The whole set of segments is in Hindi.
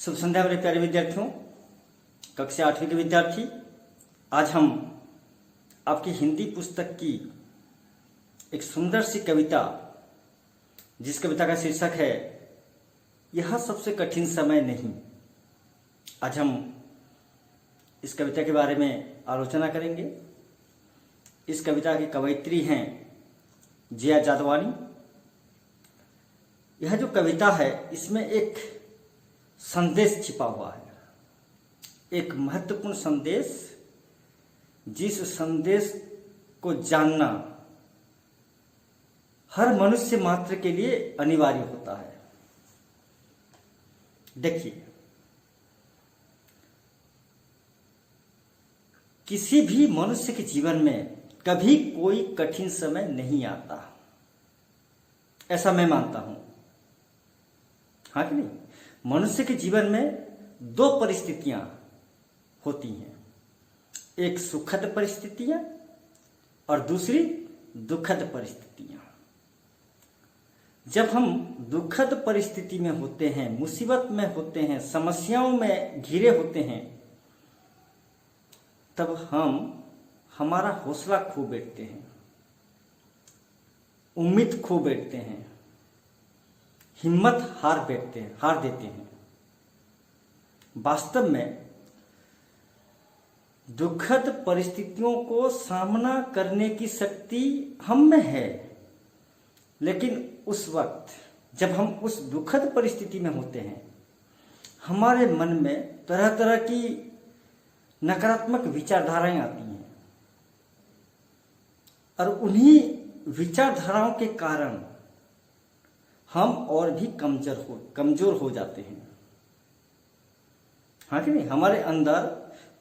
शुभ संध्या मेरे प्यारे विद्यार्थियों, कक्षा 8वीं के विद्यार्थी। आज हम आपकी हिंदी पुस्तक की एक सुंदर सी कविता, जिस कविता का शीर्षक है यह सबसे कठिन समय नहीं। आज हम इस कविता के बारे में आलोचना करेंगे। इस कविता की कवयित्री हैं जिया जादवानी। यह जो कविता है इसमें एक संदेश छिपा हुआ है, एक महत्वपूर्ण संदेश, जिस संदेश को जानना हर मनुष्य मात्र के लिए अनिवार्य होता है। देखिए, किसी भी मनुष्य के जीवन में कभी कोई कठिन समय नहीं आता, ऐसा मैं मानता हूं। हाँ कि नहीं? मनुष्य के जीवन में दो परिस्थितियां होती हैं, एक सुखद परिस्थितियां और दूसरी दुखद परिस्थितियां। जब हम दुखद परिस्थिति में होते हैं, मुसीबत में होते हैं, समस्याओं में घिरे होते हैं, तब हमारा हौसला खो बैठते हैं, उम्मीद खो बैठते हैं, हिम्मत हार देते हैं। वास्तव में दुखद परिस्थितियों को सामना करने की शक्ति हम में है, लेकिन उस वक्त जब हम उस दुखद परिस्थिति में होते हैं, हमारे मन में तरह तरह की नकारात्मक विचारधाराएं आती हैं और उन्हीं विचारधाराओं के कारण हम और भी कमजोर हो जाते हैं। हाँ कि नहीं? हमारे अंदर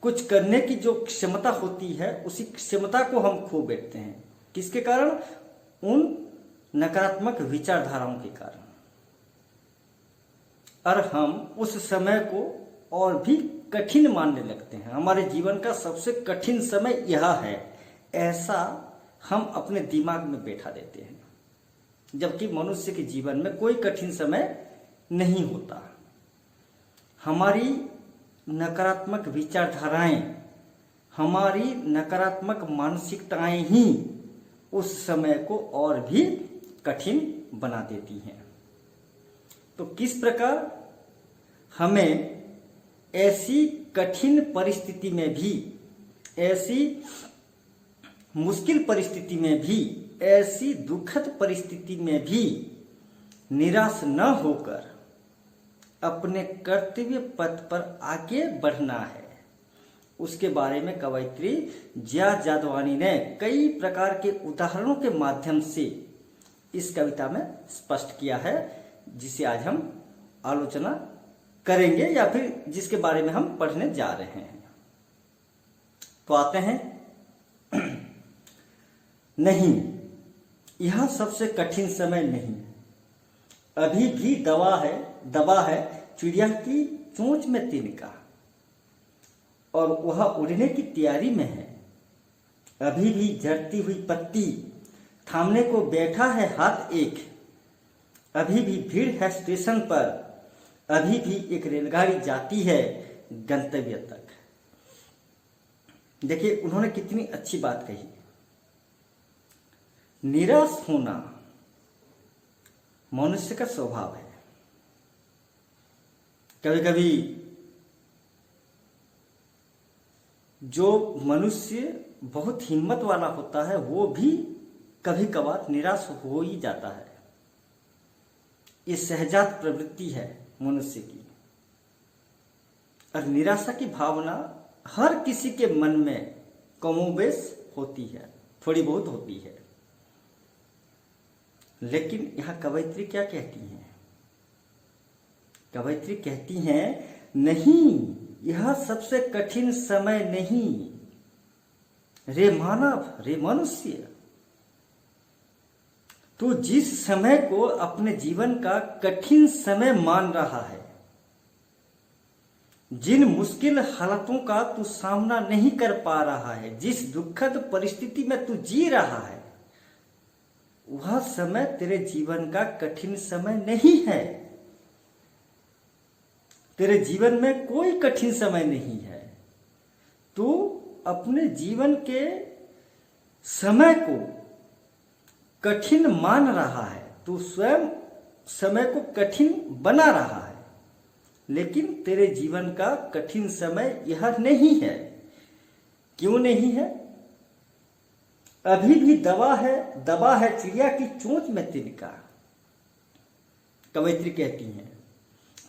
कुछ करने की जो क्षमता होती है, उसी क्षमता को हम खो बैठते हैं। किसके कारण? उन नकारात्मक विचारधाराओं के कारण। और हम उस समय को और भी कठिन मानने लगते हैं। हमारे जीवन का सबसे कठिन समय यह है, ऐसा हम अपने दिमाग में बैठा देते हैं, जबकि मनुष्य के जीवन में कोई कठिन समय नहीं होता। हमारी नकारात्मक विचारधाराएं, हमारी नकारात्मक मानसिकताएं ही उस समय को और भी कठिन बना देती हैं। तो किस प्रकार हमें ऐसी कठिन परिस्थिति में भी, ऐसी मुश्किल परिस्थिति में भी, ऐसी दुखद परिस्थिति में भी निराश न होकर अपने कर्तव्य पथ पर आगे बढ़ना है, उसके बारे में कवयित्री जिया जादवानी ने कई प्रकार के उदाहरणों के माध्यम से इस कविता में स्पष्ट किया है, जिसे आज हम आलोचना करेंगे या फिर जिसके बारे में हम पढ़ने जा रहे हैं। तो आते हैं। नहीं, यह सबसे कठिन समय नहीं। अभी भी दबा है चिड़िया की चोंच में तिनका, और वह उड़ने की तैयारी में है। अभी भी झड़ती हुई पत्ती थामने को बैठा है हाथ एक। अभी भी भीड़ है स्टेशन पर, अभी भी एक रेलगाड़ी जाती है गंतव्य तक। देखिए, उन्होंने कितनी अच्छी बात कही। निराश होना मनुष्य का स्वभाव है। कभी कभी जो मनुष्य बहुत हिम्मत वाला होता है, वो भी कभी कभार निराश हो ही जाता है। ये सहजात प्रवृत्ति है मनुष्य की। और निराशा की भावना हर किसी के मन में कमोबेश होती है, थोड़ी बहुत होती है। लेकिन यहां कवयित्री क्या कहती हैं? कवयित्री कहती हैं, नहीं, यह सबसे कठिन समय नहीं। रे मानव, रे मनुष्य, तू जिस समय को अपने जीवन का कठिन समय मान रहा है, जिन मुश्किल हालातों का तू सामना नहीं कर पा रहा है, जिस दुखद परिस्थिति में तू जी रहा है, वह समय तेरे जीवन का कठिन समय नहीं है। तेरे जीवन में कोई कठिन समय नहीं है। तू अपने जीवन के समय को कठिन मान रहा है, तू स्वयं समय को कठिन बना रहा है, लेकिन तेरे जीवन का कठिन समय यह नहीं है। क्यों नहीं है? अभी भी दबा है चिड़िया की चोंच में तिनका। कवयित्री कहती हैं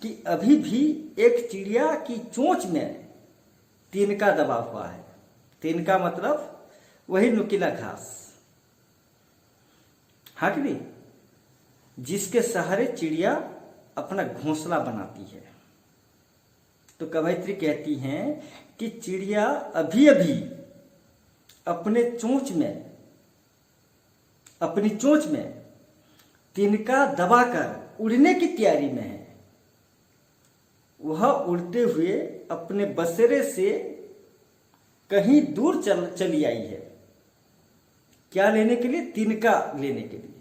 कि अभी भी एक चिड़िया की चोंच में तिनका दबा हुआ है। तिनका मतलब वही नुकीला घास, हाँ कि नहीं, जिसके सहारे चिड़िया अपना घोंसला बनाती है। तो कवयित्री कहती हैं कि चिड़िया अभी अभी अपनी चोंच में तिनका दबाकर उड़ने की तैयारी में है। वह उड़ते हुए अपने बसेरे से कहीं दूर चली आई है। क्या लेने के लिए? तिनका लेने के लिए।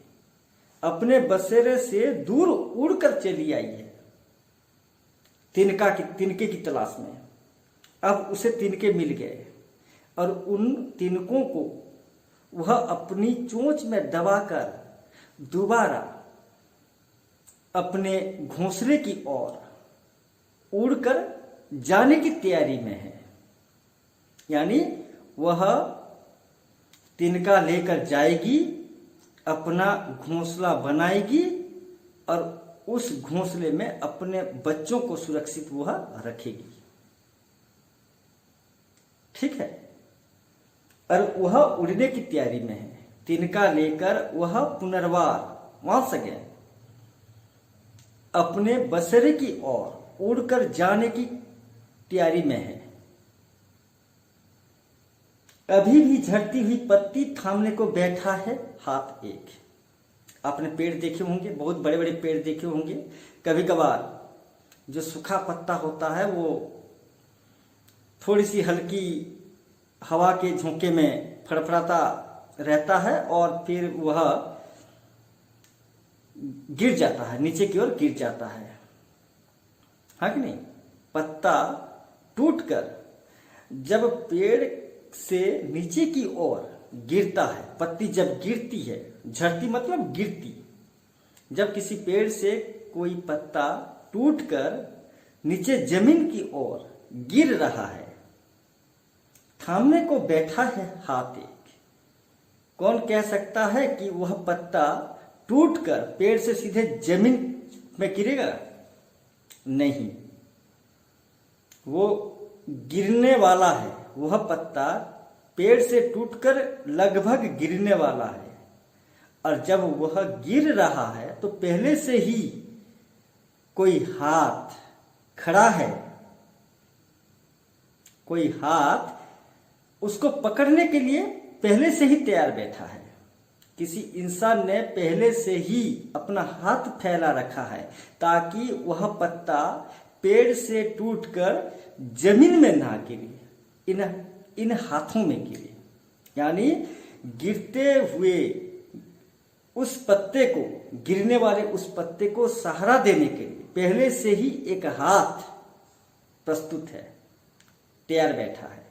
अपने बसेरे से दूर उड़कर चली आई है तिनके की तलाश में। अब उसे तिनके मिल गए और उन तिनकों को वह अपनी चोंच में दबाकर दोबारा अपने घोंसले की ओर उड़कर जाने की तैयारी में है। यानी वह तिनका लेकर जाएगी, अपना घोंसला बनाएगी और उस घोंसले में अपने बच्चों को सुरक्षित वह रखेगी। ठीक है? और वह उड़ने की तैयारी में है। तिनका लेकर वह पुनर्वार वहां गए अपने बसेरे की ओर उड़कर जाने की तैयारी में है। अभी भी झड़ती हुई पत्ती थामने को बैठा है हाथ एक। आपने पेड़ देखे होंगे, बहुत बड़े बड़े पेड़ देखे होंगे। कभी कभार जो सूखा पत्ता होता है वो थोड़ी सी हल्की हवा के झोंके में फड़फड़ाता रहता है और फिर वह गिर जाता है, नीचे की ओर गिर जाता है, हाँ कि नहीं? पत्ता टूटकर जब पेड़ से नीचे की ओर गिरता है, पत्ती जब गिरती है, झड़ती मतलब गिरती, जब किसी पेड़ से कोई पत्ता टूटकर नीचे जमीन की ओर गिर रहा है, थामने को बैठा है हाथ एक। कौन कह सकता है कि वह पत्ता टूटकर पेड़ से सीधे जमीन में गिरेगा? नहीं, वो गिरने वाला है। वह पत्ता पेड़ से टूटकर लगभग गिरने वाला है और जब वह गिर रहा है तो पहले से ही कोई हाथ खड़ा है, कोई हाथ उसको पकड़ने के लिए पहले से ही तैयार बैठा है। किसी इंसान ने पहले से ही अपना हाथ फैला रखा है ताकि वह पत्ता पेड़ से टूटकर जमीन में ना गिरे, इन हाथों में गिरे। यानी गिरते हुए उस पत्ते को, गिरने वाले उस पत्ते को सहारा देने के लिए पहले से ही एक हाथ प्रस्तुत है, तैयार बैठा है,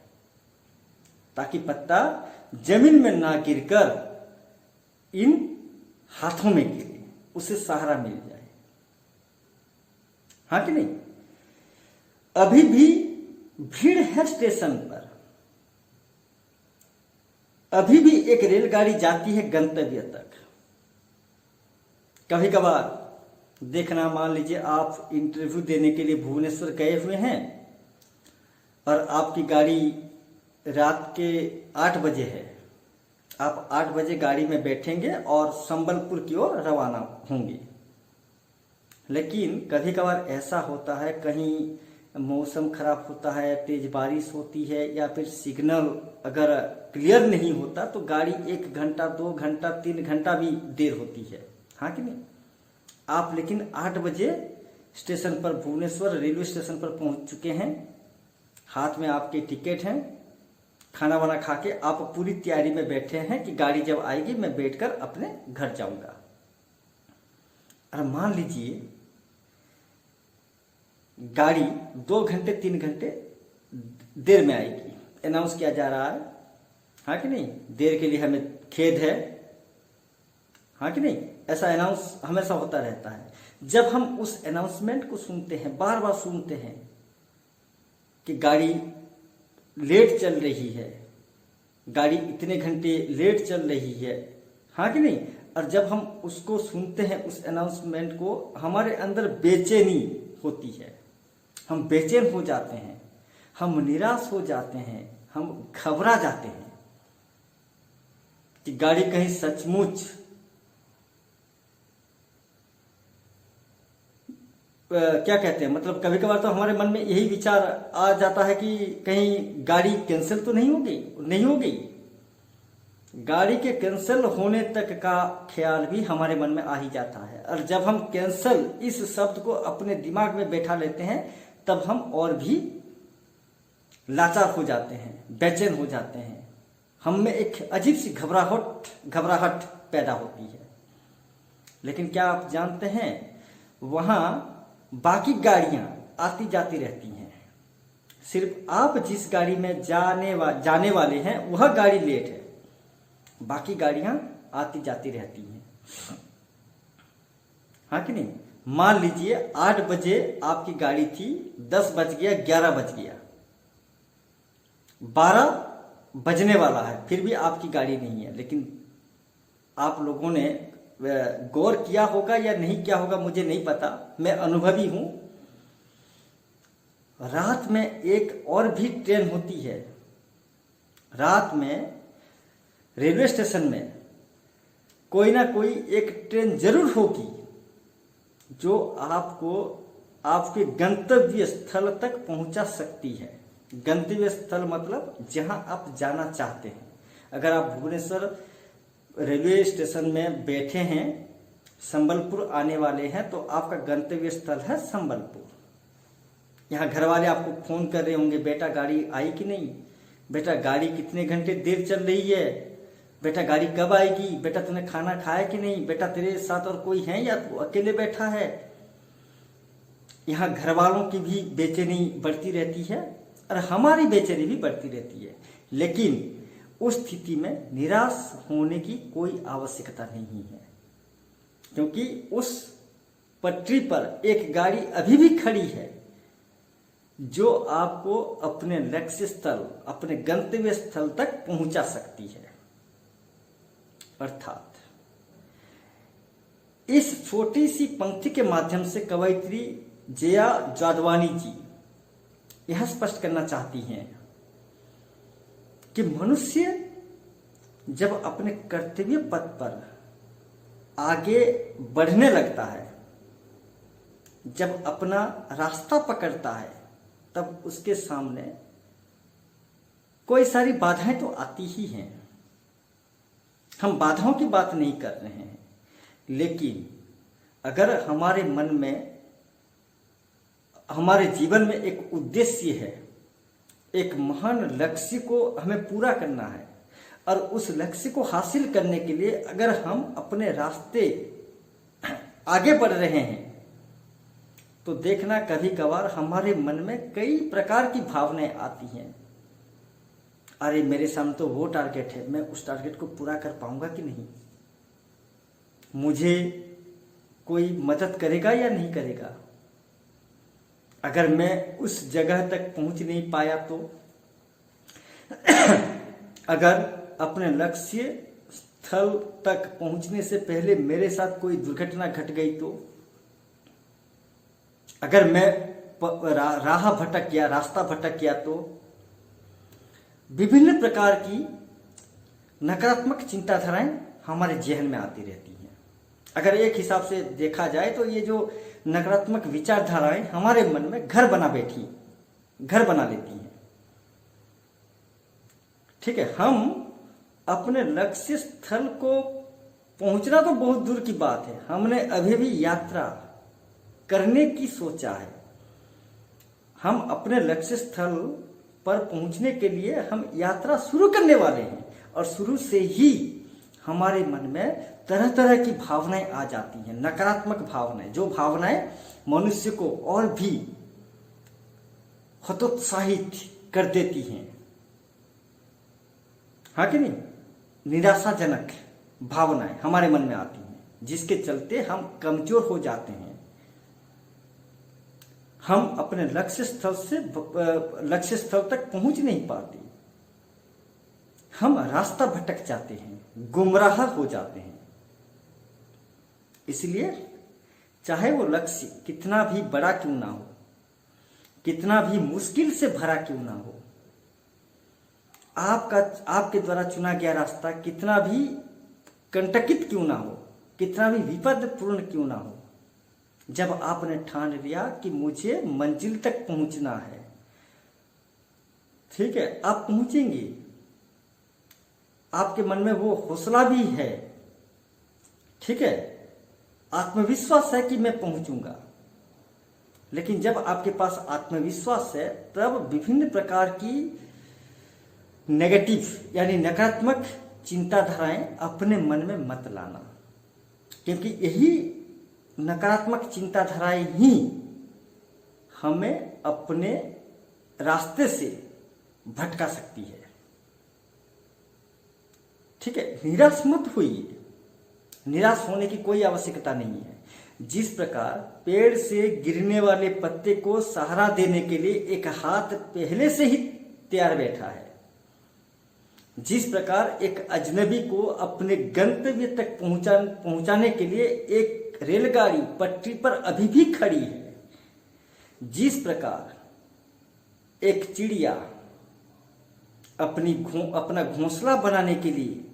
ताकि पत्ता जमीन में ना गिरकर इन हाथों में गिरे, उसे सहारा मिल जाए, हाँ कि नहीं? अभी भी भीड़ है स्टेशन पर, अभी भी एक रेलगाड़ी जाती है गंतव्य तक। कभी कभार देखना, मान लीजिए आप इंटरव्यू देने के लिए भुवनेश्वर गए हुए हैं और आपकी गाड़ी रात के 8 बजे है। आप 8 बजे गाड़ी में बैठेंगे और संबलपुर की ओर रवाना होंगे। लेकिन कभी कभार ऐसा होता है, कहीं मौसम खराब होता है, तेज बारिश होती है या फिर सिग्नल अगर क्लियर नहीं होता तो गाड़ी 1 घंटा 2 घंटा 3 घंटा भी देर होती है, हाँ कि नहीं? आप लेकिन 8 बजे स्टेशन पर, भुवनेश्वर रेलवे स्टेशन पर पहुंच चुके हैं, हाथ में आपके टिकट हैं, खाना वाना खा के आप पूरी तैयारी में बैठे हैं कि गाड़ी जब आएगी मैं बैठकर अपने घर जाऊंगा। और मान गाड़ी 2 घंटे 3 घंटे देर में आएगी, अनाउंस किया जा रहा है, हाँ कि नहीं, देर के लिए हमें खेद है, हाँ कि नहीं, ऐसा अनाउंस हमेशा होता रहता है। जब हम उस अनाउंसमेंट को सुनते हैं, बार बार सुनते हैं कि गाड़ी लेट चल रही है, गाड़ी इतने घंटे लेट चल रही है, हाँ कि नहीं, और जब हम उसको सुनते हैं उस अनाउंसमेंट को, हमारे अंदर बेचैनी होती है, हम बेचैन हो जाते हैं, हम निराश हो जाते हैं, हम घबरा जाते हैं कि गाड़ी कहीं सचमुच क्या कहते हैं, मतलब कभी कभार तो हमारे मन में यही विचार आ जाता है कि कहीं गाड़ी कैंसिल तो नहीं हो गई। गाड़ी के कैंसिल होने तक का ख्याल भी हमारे मन में आ ही जाता है, और जब हम कैंसिल इस शब्द को अपने दिमाग में बैठा लेते हैं, तब हम और भी लाचार हो जाते हैं, बेचैन हो जाते हैं, हम में एक अजीब सी घबराहट पैदा होती है। लेकिन क्या आप जानते हैं, वहां बाकी गाड़ियां आती जाती रहती हैं, सिर्फ आप जिस गाड़ी में जाने वाले हैं वह गाड़ी लेट है, बाकी गाड़ियां आती जाती रहती हैं, हाँ कि नहीं। मान लीजिए 8 बजे आपकी गाड़ी थी, 10 बज गया, 11 बज गया, 12 बजने वाला है, फिर भी आपकी गाड़ी नहीं है। लेकिन आप लोगों ने गौर किया होगा या नहीं किया होगा मुझे नहीं पता, मैं अनुभवी हूं, रात में एक और भी ट्रेन होती है, रात में रेलवे स्टेशन में कोई ना कोई एक ट्रेन जरूर होगी जो आपको आपके गंतव्य स्थल तक पहुंचा सकती है। गंतव्य स्थल मतलब जहां आप जाना चाहते हैं। अगर आप भुवनेश्वर रेलवे स्टेशन में बैठे हैं, संबलपुर आने वाले हैं, तो आपका गंतव्य स्थल है संबलपुर। यहाँ घर वाले आपको फोन कर रहे होंगे, बेटा गाड़ी आई कि नहीं, बेटा गाड़ी कितने घंटे देर चल रही है, बेटा गाड़ी कब आएगी, बेटा तूने खाना खाया कि नहीं, बेटा तेरे साथ और कोई है या तू अकेले बैठा है। यहाँ घर वालों की भी बेचैनी बढ़ती रहती है और हमारी बेचैनी भी बढ़ती रहती है। लेकिन उस स्थिति में निराश होने की कोई आवश्यकता नहीं है, क्योंकि उस पटरी पर एक गाड़ी अभी भी खड़ी है जो आपको अपने लक्ष्य स्थल, अपने गंतव्य स्थल तक पहुंचा सकती है। अर्थात इस छोटी सी पंक्ति के माध्यम से कवयित्री जया जादवानी जी यह स्पष्ट करना चाहती हैं कि मनुष्य जब अपने कर्तव्य पथ पर आगे बढ़ने लगता है, जब अपना रास्ता पकड़ता है, तब उसके सामने कोई सारी बाधाएं तो आती ही हैं। हम बाधाओं की बात नहीं कर रहे हैं, लेकिन अगर हमारे मन में, हमारे जीवन में एक उद्देश्य है, एक महान लक्ष्य को हमें पूरा करना है, और उस लक्ष्य को हासिल करने के लिए अगर हम अपने रास्ते आगे बढ़ रहे हैं, तो देखना कभी कभार हमारे मन में कई प्रकार की भावनाएं आती हैं। अरे मेरे सामने तो वो टारगेट है, मैं उस टारगेट को पूरा कर पाऊंगा कि नहीं, मुझे कोई मदद करेगा या नहीं करेगा, अगर मैं उस जगह तक पहुंच नहीं पाया तो, अगर अपने लक्ष्य स्थल तक पहुंचने से पहले मेरे साथ कोई दुर्घटना घट गई तो, अगर मैं राह भटक गया, रास्ता भटक गया तो, विभिन्न प्रकार की नकारात्मक चिंताधाराएं हमारे जहन में आती रहती हैं। अगर एक हिसाब से देखा जाए तो ये जो नकारात्मक विचारधाराएं हमारे मन में घर बना लेती हैं। ठीक है, हम अपने लक्ष्य स्थल को पहुंचना तो बहुत दूर की बात है, हमने अभी भी यात्रा करने की सोचा है। हम अपने लक्ष्य स्थल पर पहुंचने के लिए हम यात्रा शुरू करने वाले हैं, और शुरू से ही हमारे मन में तरह तरह की भावनाएं आ जाती हैं, नकारात्मक भावनाएं, जो भावनाएं मनुष्य को और भी हतोत्साहित कर देती हैं, हाँ कि नहीं। निराशाजनक भावनाएं हमारे मन में आती हैं, जिसके चलते हम कमजोर हो जाते हैं। हम अपने लक्ष्य स्थल तक पहुंच नहीं पाते, हम रास्ता भटक जाते हैं, गुमराह हो जाते हैं। इसलिए चाहे वो लक्ष्य कितना भी बड़ा क्यों ना हो, कितना भी मुश्किल से भरा क्यों ना हो, आपके द्वारा चुना गया रास्ता कितना भी कंटकित क्यों ना हो, कितना भी विपदपूर्ण क्यों ना हो, जब आपने ठान लिया कि मुझे मंजिल तक पहुंचना है, ठीक है, आप पहुंचेंगे। आपके मन में वो हौसला भी है, ठीक है, आत्मविश्वास है कि मैं पहुंचूंगा। लेकिन जब आपके पास आत्मविश्वास है, तब विभिन्न प्रकार की नेगेटिव यानी नकारात्मक चिंताधाराएं अपने मन में मत लाना, क्योंकि यही नकारात्मक चिंताधाराएं ही हमें अपने रास्ते से भटका सकती है, ठीक है। निराश मत होइए, निराश होने की कोई आवश्यकता नहीं है। जिस प्रकार पेड़ से गिरने वाले पत्ते को सहारा देने के लिए एक हाथ पहले से ही तैयार बैठा है, जिस प्रकार एक अजनबी को अपने गंतव्य तक पहुंचाने के लिए एक रेलगाड़ी पटरी पर अभी भी खड़ी है, जिस प्रकार एक चिड़िया अपना घोंसला बनाने के लिए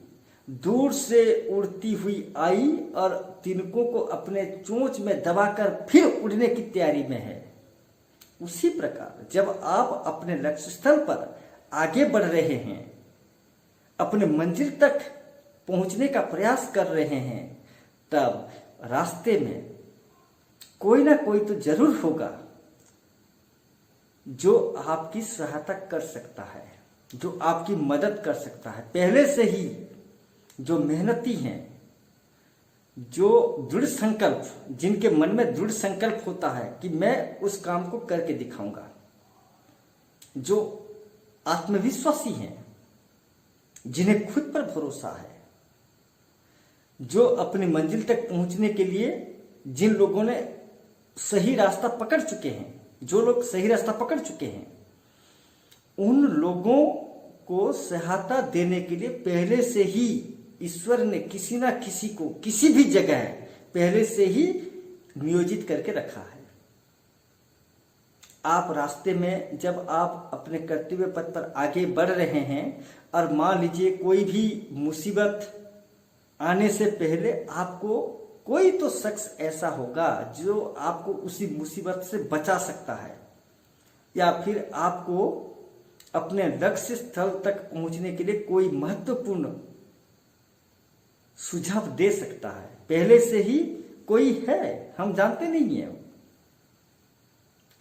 दूर से उड़ती हुई आई और तिनकों को अपने चोंच में दबाकर फिर उड़ने की तैयारी में है, उसी प्रकार जब आप अपने लक्ष्य स्थल पर आगे बढ़ रहे हैं, अपने मंजिल तक पहुंचने का प्रयास कर रहे हैं, तब रास्ते में कोई ना कोई तो जरूर होगा जो आपकी सहायता कर सकता है, जो आपकी मदद कर सकता है। पहले से ही जो मेहनती हैं, जो दृढ़ संकल्प, जिनके मन में दृढ़ संकल्प होता है कि मैं उस काम को करके दिखाऊंगा, जो आत्मविश्वासी हैं, जिन्हें खुद पर भरोसा है, जो अपनी मंजिल तक पहुंचने के लिए जिन लोगों ने सही रास्ता पकड़ चुके हैं, जो लोग सही रास्ता पकड़ चुके हैं, उन लोगों को सहायता देने के लिए पहले से ही ईश्वर ने किसी ना किसी को किसी भी जगह पहले से ही नियोजित करके रखा है। आप रास्ते में जब आप अपने कर्तव्य पथ पर आगे बढ़ रहे हैं और मान लीजिए कोई भी मुसीबत आने से पहले आपको कोई तो शख्स ऐसा होगा जो आपको उसी मुसीबत से बचा सकता है, या फिर आपको अपने लक्ष्य स्थल तक पहुंचने के लिए कोई महत्वपूर्ण सुझाव दे सकता है। पहले से ही कोई है, हम जानते नहीं है,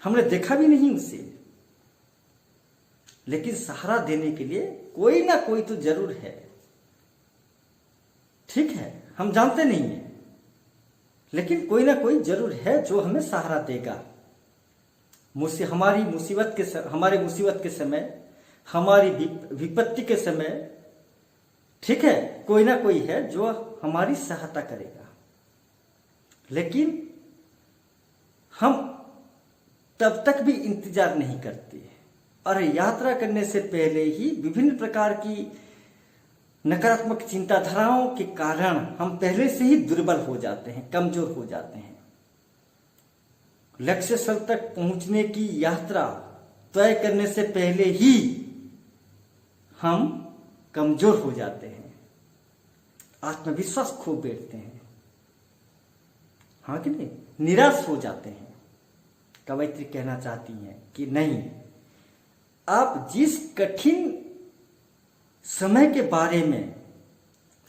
हमने देखा भी नहीं उसे, लेकिन सहारा देने के लिए कोई ना कोई तो जरूर है, ठीक है, हम जानते नहीं है, लेकिन कोई ना कोई जरूर है जो हमें सहारा देगा। हमारे मुसीबत के समय, हमारी विपत्ति के समय, ठीक है, कोई ना कोई है जो हमारी सहायता करेगा। लेकिन हम तब तक भी इंतजार नहीं करते, और यात्रा करने से पहले ही विभिन्न प्रकार की नकारात्मक चिंताधाराओं के कारण हम पहले से ही दुर्बल हो जाते हैं, कमजोर हो जाते हैं। लक्ष्य स्थल तक पहुंचने की यात्रा तय करने से पहले ही हम कमजोर हो जाते हैं, आत्मविश्वास खो बैठते हैं, हाँ कि नहीं, निराश हो जाते हैं। कवयित्री कहना चाहती हैं कि नहीं, आप जिस कठिन समय के बारे में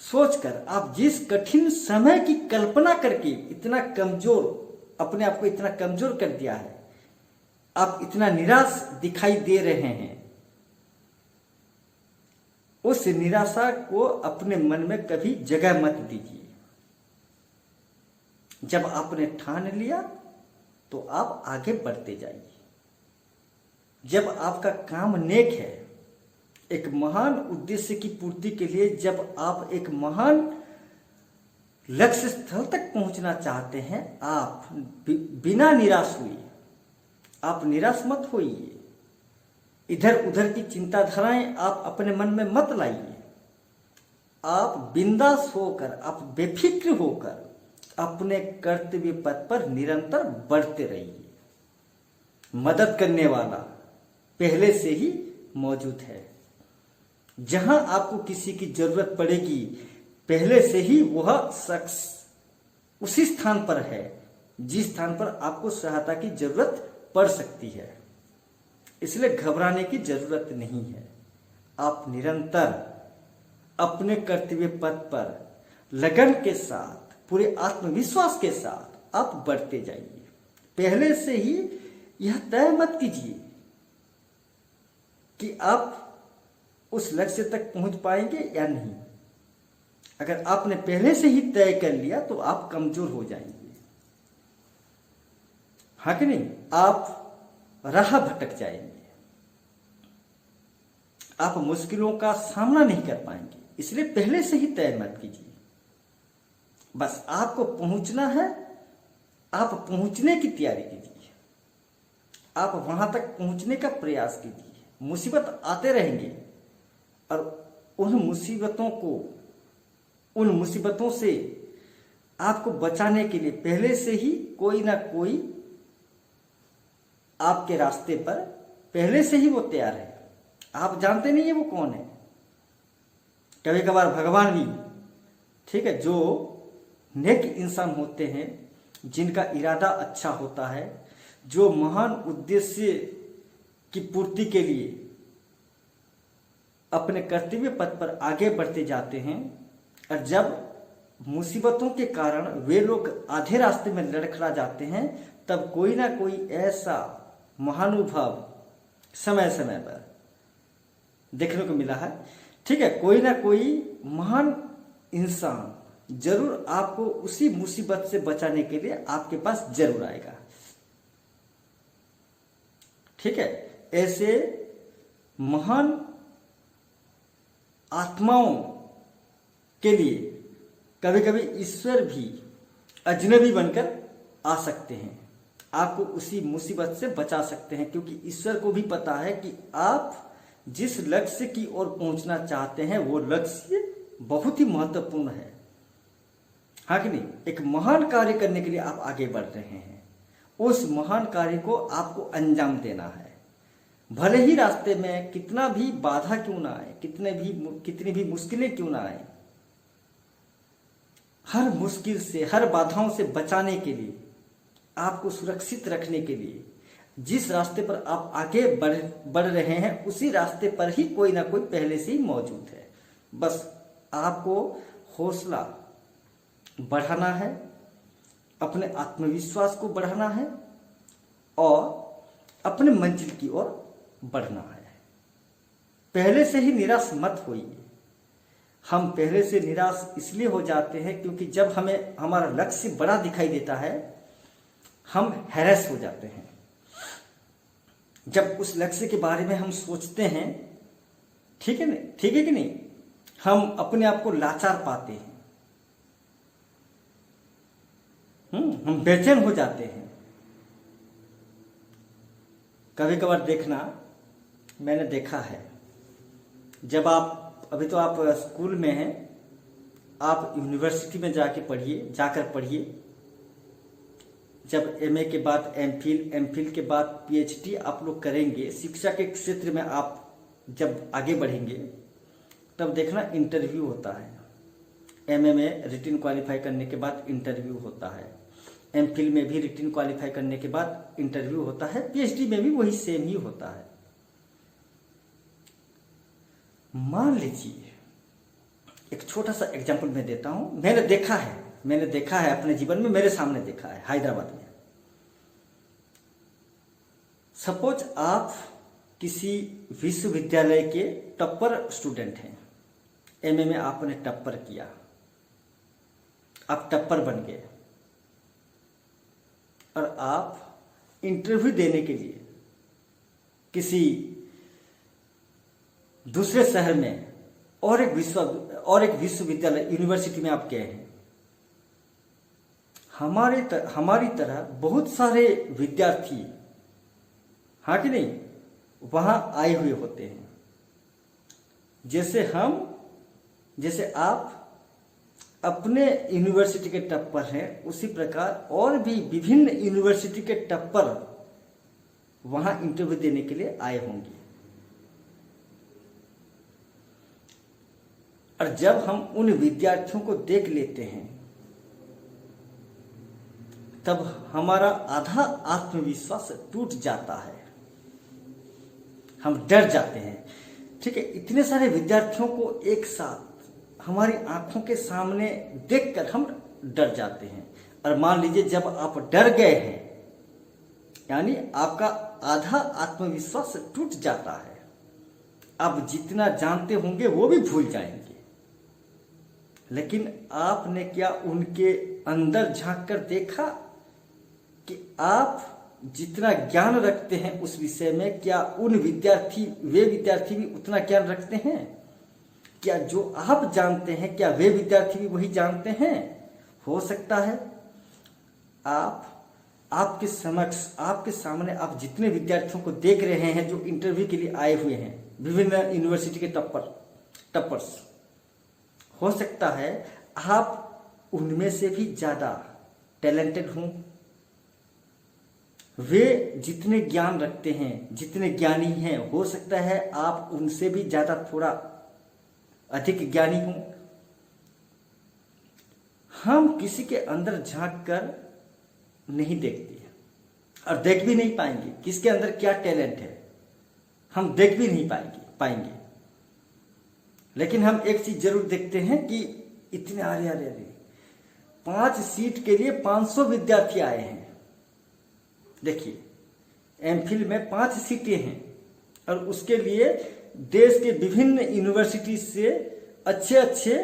सोचकर, आप जिस कठिन समय की कल्पना करके इतना कमजोर, अपने आप को इतना कमजोर कर दिया है, आप इतना निराश दिखाई दे रहे हैं, उस निराशा को अपने मन में कभी जगह मत दीजिए। जब आपने ठान लिया तो आप आगे बढ़ते जाइए। जब आपका काम नेक है, एक महान उद्देश्य की पूर्ति के लिए जब आप एक महान लक्ष्य स्थल तक पहुंचना चाहते हैं, आप बिना निराश हुए, आप निराश मत होइए। इधर उधर की चिंताधाराएं आप अपने मन में मत लाइए। आप बिंदास होकर, आप बेफिक्र होकर अपने कर्तव्य पथ पर निरंतर बढ़ते रहिए। मदद करने वाला पहले से ही मौजूद है। जहां आपको किसी की जरूरत पड़ेगी, पहले से ही वह शख्स उसी स्थान पर है जिस स्थान पर आपको सहायता की जरूरत पड़ सकती है। इसलिए घबराने की जरूरत नहीं है। आप निरंतर अपने कर्तव्य पथ पर लगन के साथ, पूरे आत्मविश्वास के साथ आप बढ़ते जाइए। पहले से ही यह तय मत कीजिए कि आप उस लक्ष्य तक पहुंच पाएंगे या नहीं। अगर आपने पहले से ही तय कर लिया तो आप कमजोर हो जाएंगे, हाँ कि नहीं? आप राह भटक जाएंगे, आप मुश्किलों का सामना नहीं कर पाएंगे। इसलिए पहले से ही तय मत कीजिए। बस आपको पहुंचना है, आप पहुंचने की तैयारी कीजिए, आप वहां तक पहुंचने का प्रयास कीजिए। मुसीबत आते रहेंगे और उन मुसीबतों से आपको बचाने के लिए पहले से ही कोई ना कोई आपके रास्ते पर पहले से ही वो तैयार है। आप जानते नहीं है वो कौन है। कभी कभार भगवान भी, ठीक है, जो नेक इंसान होते हैं, जिनका इरादा अच्छा होता है, जो महान उद्देश्य की पूर्ति के लिए अपने कर्तव्य पथ पर आगे बढ़ते जाते हैं, और जब मुसीबतों के कारण वे लोग आधे रास्ते में लड़खड़ा जाते हैं, तब कोई ना कोई ऐसा महानुभाव समय समय पर देखने को मिला है। ठीक है, कोई ना कोई महान इंसान जरूर आपको उसी मुसीबत से बचाने के लिए आपके पास जरूर आएगा। ठीक है, ऐसे महान आत्माओं के लिए कभी कभी ईश्वर भी अजनबी बनकर आ सकते हैं, आपको उसी मुसीबत से बचा सकते हैं, क्योंकि ईश्वर को भी पता है कि आप जिस लक्ष्य की ओर पहुंचना चाहते हैं वो लक्ष्य बहुत ही महत्वपूर्ण है, हाँ कि नहीं? एक महान कार्य करने के लिए आप आगे बढ़ रहे हैं, उस महान कार्य को आपको अंजाम देना है। भले ही रास्ते में कितना भी बाधा क्यों ना आए, कितनी भी मुश्किलें क्यों ना आए, हर मुश्किल से, हर बाधाओं से बचाने के लिए, आपको सुरक्षित रखने के लिए जिस रास्ते पर आप आगे बढ़ रहे हैं, उसी रास्ते पर ही कोई ना कोई पहले से ही मौजूद है। बस आपको हौसला बढ़ाना है, अपने आत्मविश्वास को बढ़ाना है और अपने मंजिल की ओर बढ़ना है। पहले से ही निराश मत होइए। हम पहले से निराश इसलिए हो जाते हैं क्योंकि जब हमें हमारा लक्ष्य बड़ा दिखाई देता है, हम हैरेस हो जाते हैं। जब उस लक्ष्य के बारे में हम सोचते हैं, ठीक है कि नहीं, हम अपने आप को लाचार पाते हैं, हम बेचैन हो जाते हैं। कभी कभार देखना, मैंने देखा है, जब आप अभी तो आप स्कूल में हैं, आप यूनिवर्सिटी में जाकर पढ़िए, जब एमए के बाद एमफिल के बाद पीएचडी आप लोग करेंगे, शिक्षा के क्षेत्र में आप जब आगे बढ़ेंगे, तब देखना इंटरव्यू होता है। एमए में रिटन क्वालिफाई करने के बाद इंटरव्यू होता है, एमफिल में भी रिटन क्वालिफाई करने के बाद इंटरव्यू होता है, पीएचडी में भी वही सेम ही होता है। मान लीजिए, एक छोटा सा एग्जाम्पल मैं देता हूं, मैंने देखा है अपने जीवन में, मेरे सामने देखा है हैदराबाद में। सपोज आप किसी विश्वविद्यालय के टॉपर स्टूडेंट हैं, एमए में आपने टॉपर किया, आप टॉपर बन गए और आप इंटरव्यू देने के लिए किसी दूसरे शहर में और एक विश्वविद्यालय यूनिवर्सिटी में आप गए हैं, हमारी तरह बहुत सारे विद्यार्थी, हाँ कि नहीं, वहां आए हुए होते हैं। जैसे आप अपने यूनिवर्सिटी के टॉपर हैं, उसी प्रकार और भी विभिन्न यूनिवर्सिटी के टॉपर वहां इंटरव्यू देने के लिए आए होंगे। और जब हम उन विद्यार्थियों को देख लेते हैं तब हमारा आधा आत्मविश्वास टूट जाता है, हम डर जाते हैं। ठीक है, इतने सारे विद्यार्थियों को एक साथ हमारी आंखों के सामने देखकर हम डर जाते हैं। और मान लीजिए जब आप डर गए हैं, यानी आपका आधा आत्मविश्वास टूट जाता है, आप जितना जानते होंगे वो भी भूल जाएंगे। लेकिन आपने क्या उनके अंदर झांक कर देखा कि आप जितना ज्ञान रखते हैं उस विषय में, क्या वे विद्यार्थी भी उतना ज्ञान रखते हैं? क्या जो आप जानते हैं क्या वे विद्यार्थी भी वही जानते हैं? हो सकता है आपके सामने आप जितने विद्यार्थियों को देख रहे हैं जो इंटरव्यू के लिए आए हुए हैं, विभिन्न यूनिवर्सिटी के टॉपर्स, हो सकता है आप उनमें से भी ज्यादा टैलेंटेड हों। वे जितने ज्ञान रखते हैं, जितने ज्ञानी हैं, हो सकता है आप उनसे भी ज्यादा थोड़ा अधिक ज्ञानी हों। हम किसी के अंदर झांक कर नहीं देखते और देख भी नहीं पाएंगे किसके अंदर क्या टैलेंट है, हम देख भी नहीं पाएंगे। लेकिन हम एक चीज जरूर देखते हैं कि इतने अरे 5 सीट के लिए 500 विद्यार्थी आए हैं। देखिए, एमफिल में 5 सीटें हैं और उसके लिए देश के विभिन्न यूनिवर्सिटी से अच्छे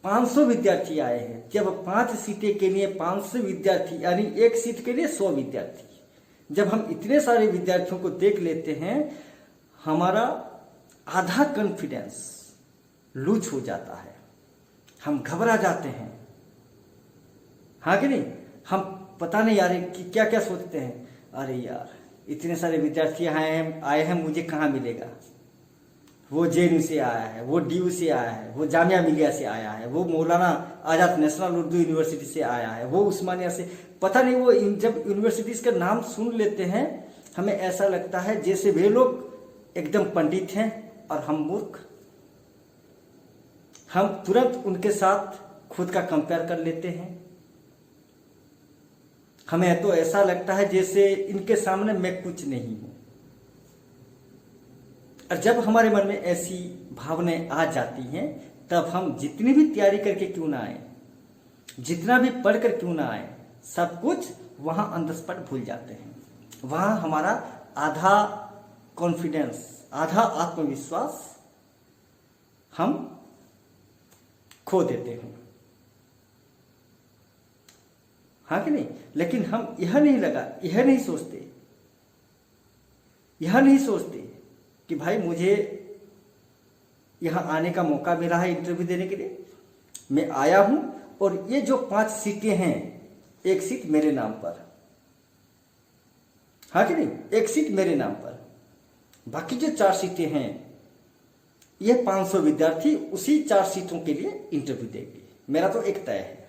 500 विद्यार्थी आए हैं। जब 5 सीटें के लिए 500 विद्यार्थी, यानी एक सीट के लिए 100 विद्यार्थी, जब हम इतने सारे विद्यार्थियों को देख लेते हैं, हमारा आधा कॉन्फिडेंस लूज हो जाता है, हम घबरा जाते हैं। हाँ कि नहीं? हम पता नहीं यार कि क्या क्या सोचते हैं, अरे यार इतने सारे विद्यार्थी आए हैं, मुझे कहाँ मिलेगा? वो जेएनयू से आया है, वो डीयू से आया है, वो जामिया मिलिया से आया है, वो मौलाना आजाद नेशनल उर्दू यूनिवर्सिटी से आया है, वो उस्मानिया से, पता नहीं। वो जब यूनिवर्सिटीज का नाम सुन लेते हैं, हमें ऐसा लगता है जैसे वे लोग एकदम पंडित हैं और हम मूर्ख। हम तुरंत उनके साथ खुद का कंपेयर कर लेते हैं। हमें तो ऐसा लगता है जैसे इनके सामने मैं कुछ नहीं हूं। और जब हमारे मन में ऐसी भावनाएं आ जाती हैं, तब हम जितनी भी तैयारी करके क्यों ना आए, जितना भी पढ़कर क्यों ना आए, सब कुछ वहां ऑन द स्पॉट भूल जाते हैं। वहां हमारा आधा कॉन्फिडेंस, आधा आत्मविश्वास हम खो देते हैं। हाँ कि नहीं? लेकिन हम यह नहीं सोचते कि भाई मुझे यहां आने का मौका मिला है इंटरव्यू देने के लिए, मैं आया हूं और ये जो 5 सीटें हैं, एक सीट मेरे नाम पर, हाँ कि नहीं? एक सीट मेरे नाम पर, बाकी जो 4 सीटें हैं, ये 500 विद्यार्थी उसी 4 सीटों के लिए इंटरव्यू देंगे। मेरा तो एक तय है।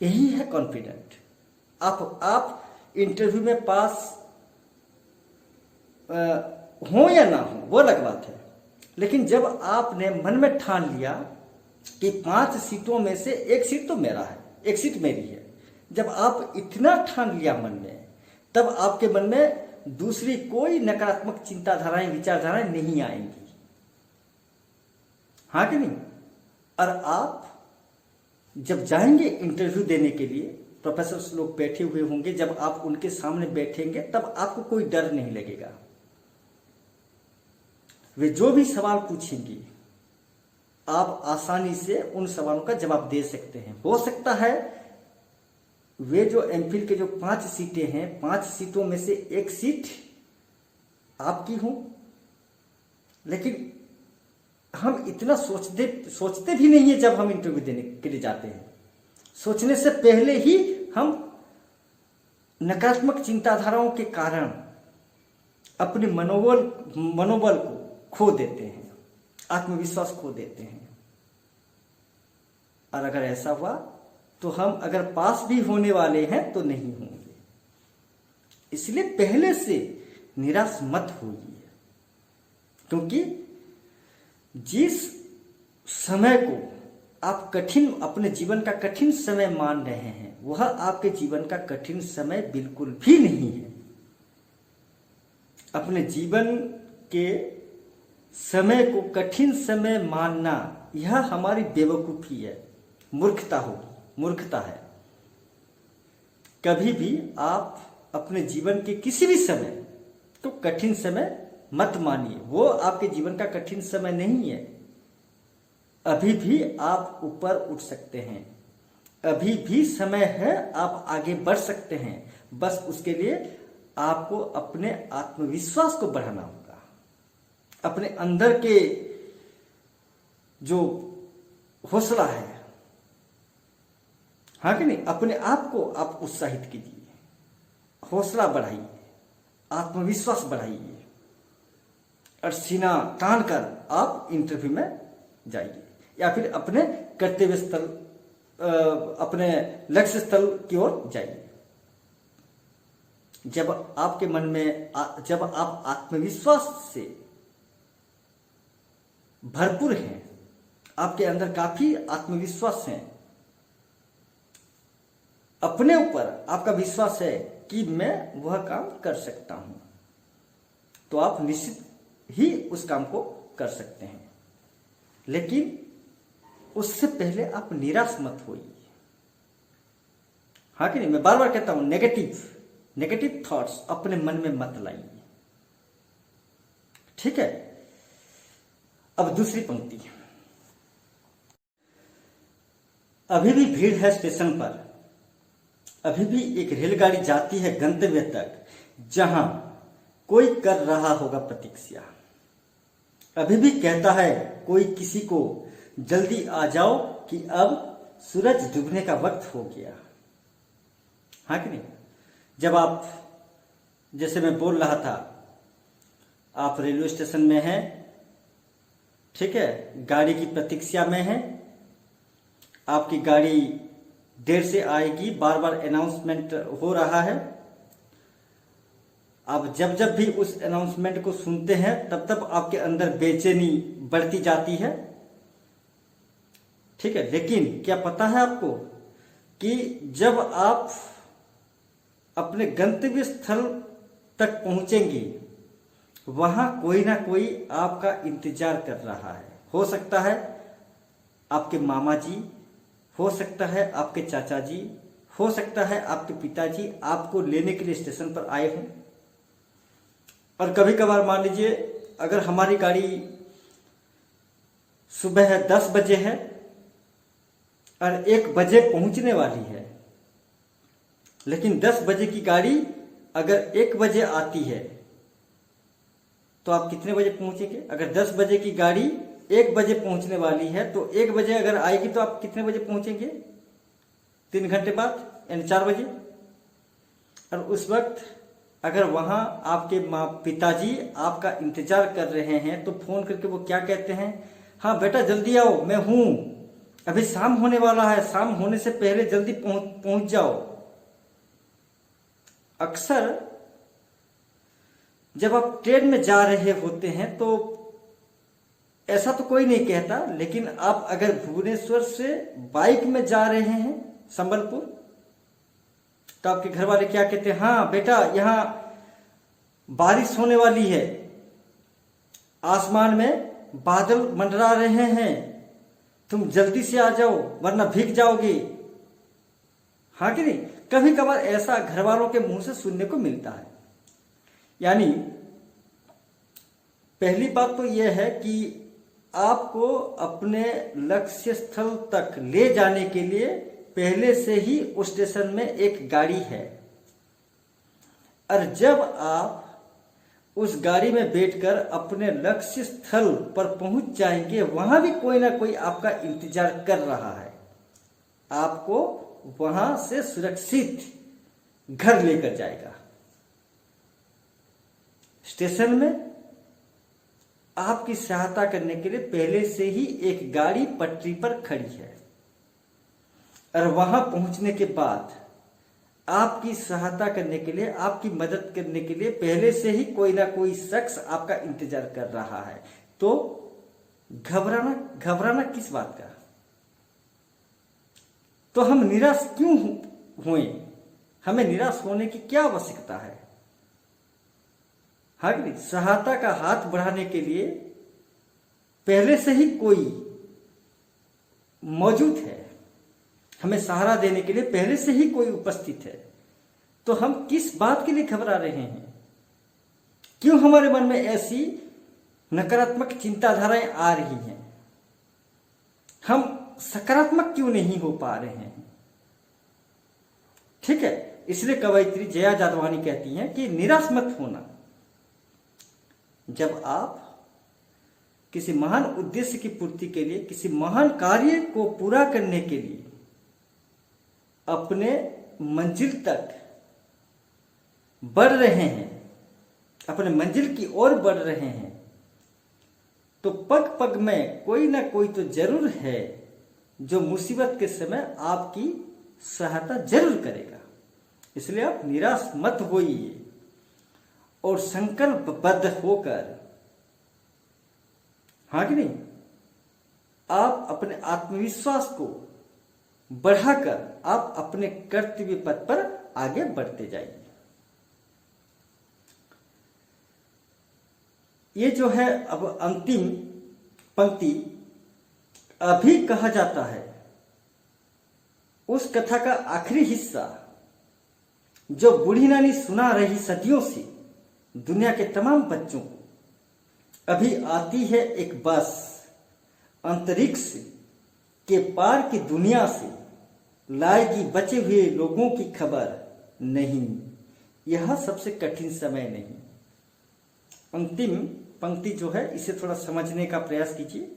यही है कॉन्फिडेंट। आप इंटरव्यू में पास हो या ना हो वो अलग बात है, लेकिन जब आपने मन में ठान लिया कि 5 सीटों में से एक सीट तो मेरा है, एक सीट मेरी है, जब आप इतना ठान लिया मन में, तब आपके मन में दूसरी कोई नकारात्मक चिंताधाराएं, विचारधाराएं नहीं आएंगी। हाँ कि नहीं? और आप जब जाएंगे इंटरव्यू देने के लिए, प्रोफेसर लोग बैठे हुए होंगे, जब आप उनके सामने बैठेंगे तब आपको कोई डर नहीं लगेगा। वे जो भी सवाल पूछेंगे, आप आसानी से उन सवालों का जवाब दे सकते हैं। हो सकता है वे जो एमफिल के जो 5 सीटें हैं, 5 सीटों में से एक सीट आपकी हूं, लेकिन हम इतना सोचते भी नहीं है। जब हम इंटरव्यू देने के लिए जाते हैं, सोचने से पहले ही हम नकारात्मक चिंताधाराओं के कारण अपने मनोबल को खो देते हैं, आत्मविश्वास खो देते हैं। और अगर ऐसा हुआ तो हम अगर पास भी होने वाले हैं तो नहीं होंगे। इसलिए पहले से निराश मत होइए, क्योंकि जिस समय को आप अपने जीवन का कठिन समय मान रहे हैं, वह आपके जीवन का कठिन समय बिल्कुल भी नहीं है। अपने जीवन के समय को कठिन समय मानना यह हमारी बेवकूफी है, मूर्खता है। कभी भी आप अपने जीवन के किसी भी समय तो कठिन समय मत मानिए, वो आपके जीवन का कठिन समय नहीं है। अभी भी आप ऊपर उठ सकते हैं, अभी भी समय है, आप आगे बढ़ सकते हैं। बस उसके लिए आपको अपने आत्मविश्वास को बढ़ाना होगा, अपने अंदर के जो हौसला है, हाँ कि नहीं, अपने आप को आप उत्साहित कीजिए, हौसला बढ़ाइए, आत्मविश्वास बढ़ाइए और सीना तान कर आप इंटरव्यू में जाइए या फिर अपने कर्तव्य स्थल, अपने लक्ष्य स्थल की ओर जाइए। जब आपके मन में जब आप आत्मविश्वास से भरपूर हैं, आपके अंदर काफी आत्मविश्वास है, अपने ऊपर आपका विश्वास है कि मैं वह काम कर सकता हूं, तो आप निश्चित ही उस काम को कर सकते हैं। लेकिन उससे पहले आप निराश मत होइए, हाँ कि नहीं। मैं बार बार कहता हूं, नेगेटिव थॉट्स अपने मन में मत लाइए, ठीक है। अब दूसरी पंक्ति, अभी भी भीड़ है स्टेशन पर, अभी भी एक रेलगाड़ी जाती है गंतव्य तक जहां कोई कर रहा होगा प्रतीक्षा। अभी भी कहता है कोई किसी को, जल्दी आ जाओ कि अब सूरज डूबने का वक्त हो गया, हाँ कि नहीं। जब आप, जैसे मैं बोल रहा था, आप रेलवे स्टेशन में हैं, ठीक है, गाड़ी की प्रतीक्षा में हैं, आपकी गाड़ी देर से आएगी, बार बार अनाउंसमेंट हो रहा है। आप जब भी उस अनाउंसमेंट को सुनते हैं तब आपके अंदर बेचैनी बढ़ती जाती है, ठीक है। लेकिन क्या पता है आपको कि जब आप अपने गंतव्य स्थल तक पहुंचेंगे, वहां कोई ना कोई आपका इंतजार कर रहा है। हो सकता है आपके मामा जी, हो सकता है आपके चाचा जी, हो सकता है आपके पिताजी आपको लेने के लिए स्टेशन पर आए हों। और कभी कभार मान लीजिए, अगर हमारी गाड़ी सुबह 10 बजे है और 1 बजे पहुंचने वाली है, लेकिन 10 बजे की गाड़ी अगर 1 बजे आती है तो आप कितने बजे पहुंचेंगे? अगर 10 बजे की गाड़ी 1 बजे पहुंचने वाली है तो 1 बजे अगर आएगी तो आप कितने बजे पहुंचेंगे? 3 घंटे बाद, यानी 4 बजे। और उस वक्त अगर वहां आपके पिताजी आपका इंतजार कर रहे हैं तो फोन करके वो क्या कहते हैं? हाँ बेटा जल्दी आओ, मैं हूं, अभी शाम होने वाला है, शाम होने से पहले जल्दी पहुंच जाओ। अक्सर जब आप ट्रेन में जा रहे होते हैं तो ऐसा तो कोई नहीं कहता, लेकिन आप अगर भुवनेश्वर से बाइक में जा रहे हैं संबलपुर, तो आपके घर वाले क्या कहते हैं? हाँ बेटा यहां बारिश होने वाली है, आसमान में बादल मंडरा रहे हैं, तुम जल्दी से आ जाओ वरना भीग जाओगे, हाँ कि नहीं। कभी कभार ऐसा घर वालों के मुंह से सुनने को मिलता है। यानी पहली बात तो यह है कि आपको अपने लक्ष्य स्थल तक ले जाने के लिए पहले से ही उस स्टेशन में एक गाड़ी है, और जब आप उस गाड़ी में बैठकर अपने लक्ष्य स्थल पर पहुंच जाएंगे, वहां भी कोई ना कोई आपका इंतजार कर रहा है, आपको वहां से सुरक्षित घर लेकर जाएगा। स्टेशन में आपकी सहायता करने के लिए पहले से ही एक गाड़ी पटरी पर खड़ी है, और वहां पहुंचने के बाद आपकी सहायता करने के लिए, आपकी मदद करने के लिए पहले से ही कोई ना कोई शख्स आपका इंतजार कर रहा है। तो घबराना किस बात का? तो हम निराश क्यों हुए? हमें निराश होने की क्या आवश्यकता है? हाँ कि नहीं? सहायता का हाथ बढ़ाने के लिए पहले से ही कोई मौजूद है, हमें सहारा देने के लिए पहले से ही कोई उपस्थित है। तो हम किस बात के लिए घबरा रहे हैं? क्यों हमारे मन में ऐसी नकारात्मक चिंताधाराएं आ रही हैं? हम सकारात्मक क्यों नहीं हो पा रहे हैं? ठीक है, इसलिए कवयित्री जया जादवानी कहती हैं कि निराश मत होना। जब आप किसी महान उद्देश्य की पूर्ति के लिए, किसी महान कार्य को पूरा करने के लिए अपने मंजिल तक बढ़ रहे हैं, अपने मंजिल की ओर बढ़ रहे हैं, तो पग पग में कोई ना कोई तो जरूर है जो मुसीबत के समय आपकी सहायता जरूर करेगा। इसलिए आप निराश मत होइए और संकल्पबद्ध होकर, हाँ कि नहीं, आप अपने आत्मविश्वास को बढ़ाकर आप अपने कर्तव्य पथ पर आगे बढ़ते जाइए। ये जो है अब अंतिम पंक्ति, अभी कहा जाता है, उस कथा का आखिरी हिस्सा जो बूढ़ी नानी सुना रही सदियों से दुनिया के तमाम बच्चों को। अभी आती है एक बस, अंतरिक्ष के पार की दुनिया से लाएगी बचे हुए लोगों की खबर। नहीं, यह सबसे कठिन समय नहीं। अंतिम पंक्ति जो है, इसे थोड़ा समझने का प्रयास कीजिए।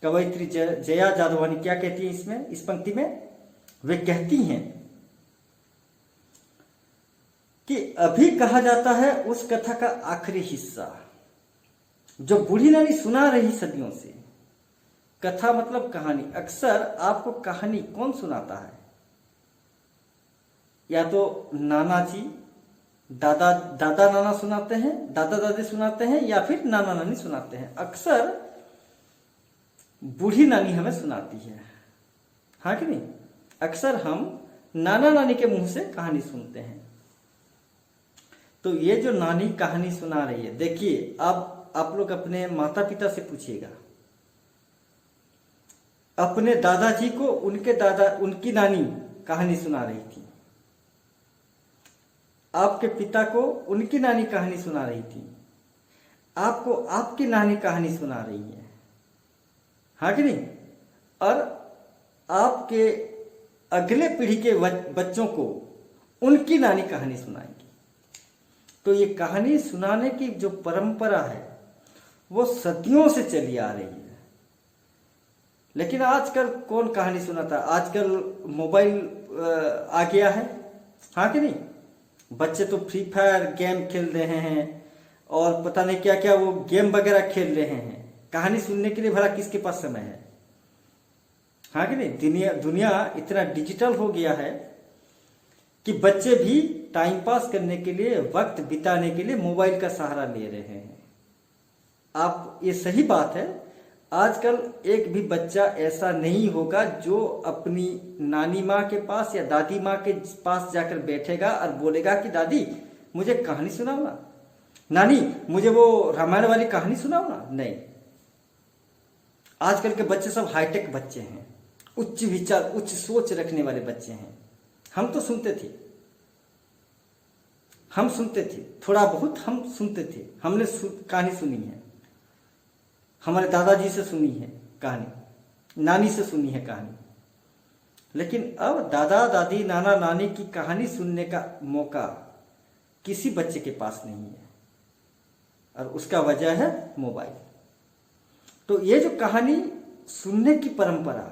कवयित्री जया जादवानी क्या कहती है इसमें, इस पंक्ति में? वे कहती हैं कि अभी कहा जाता है उस कथा का आखिरी हिस्सा जो बूढ़ी नानी सुना रही सदियों से। कथा मतलब कहानी। अक्सर आपको कहानी कौन सुनाता है? या तो नाना जी, दादा नाना सुनाते हैं, दादा दादी सुनाते हैं, या फिर नाना नानी सुनाते हैं। अक्सर बूढ़ी नानी हमें सुनाती है, हाँ कि नहीं? अक्सर हम नाना नानी के मुंह से कहानी सुनते हैं। तो ये जो नानी कहानी सुना रही है, देखिए, अब आप लोग अपने माता पिता से पूछिएगा, अपने दादाजी को उनकी नानी कहानी सुना रही थी, आपके पिता को उनकी नानी कहानी सुना रही थी, आपको आपकी नानी कहानी सुना रही है, हाँ कि नहीं? और आपके अगले पीढ़ी के बच्चों को उनकी नानी कहानी सुनाएंगी। तो ये कहानी सुनाने की जो परंपरा है वो सदियों से चली आ रही है। लेकिन आजकल कौन कहानी सुनाता है? आजकल मोबाइल आ गया है, हाँ कि नहीं? बच्चे तो फ्री फायर गेम खेल रहे हैं और पता नहीं क्या क्या वो गेम वगैरह खेल रहे हैं। कहानी सुनने के लिए भला किसके पास समय है? हाँ कि नहीं? दुनिया इतना डिजिटल हो गया है कि बच्चे भी टाइम पास करने के लिए, वक्त बिताने के लिए मोबाइल का सहारा ले रहे हैं। आप, ये सही बात है, आजकल एक भी बच्चा ऐसा नहीं होगा जो अपनी नानी माँ के पास या दादी माँ के पास जाकर बैठेगा और बोलेगा कि दादी मुझे कहानी सुनाओ ना, नानी मुझे वो रामायण वाली कहानी सुनाओ ना। नहीं, आजकल के बच्चे सब हाईटेक बच्चे हैं, उच्च विचार, उच्च सोच रखने वाले बच्चे हैं। हम तो सुनते थे, थोड़ा बहुत हम सुनते थे, हमने कहानी सुनी है, हमारे दादाजी से सुनी है कहानी, नानी से सुनी है कहानी। लेकिन अब दादा दादी, नाना नानी की कहानी सुनने का मौका किसी बच्चे के पास नहीं है। और उसका वजह है मोबाइल। तो ये जो कहानी सुनने की परंपरा,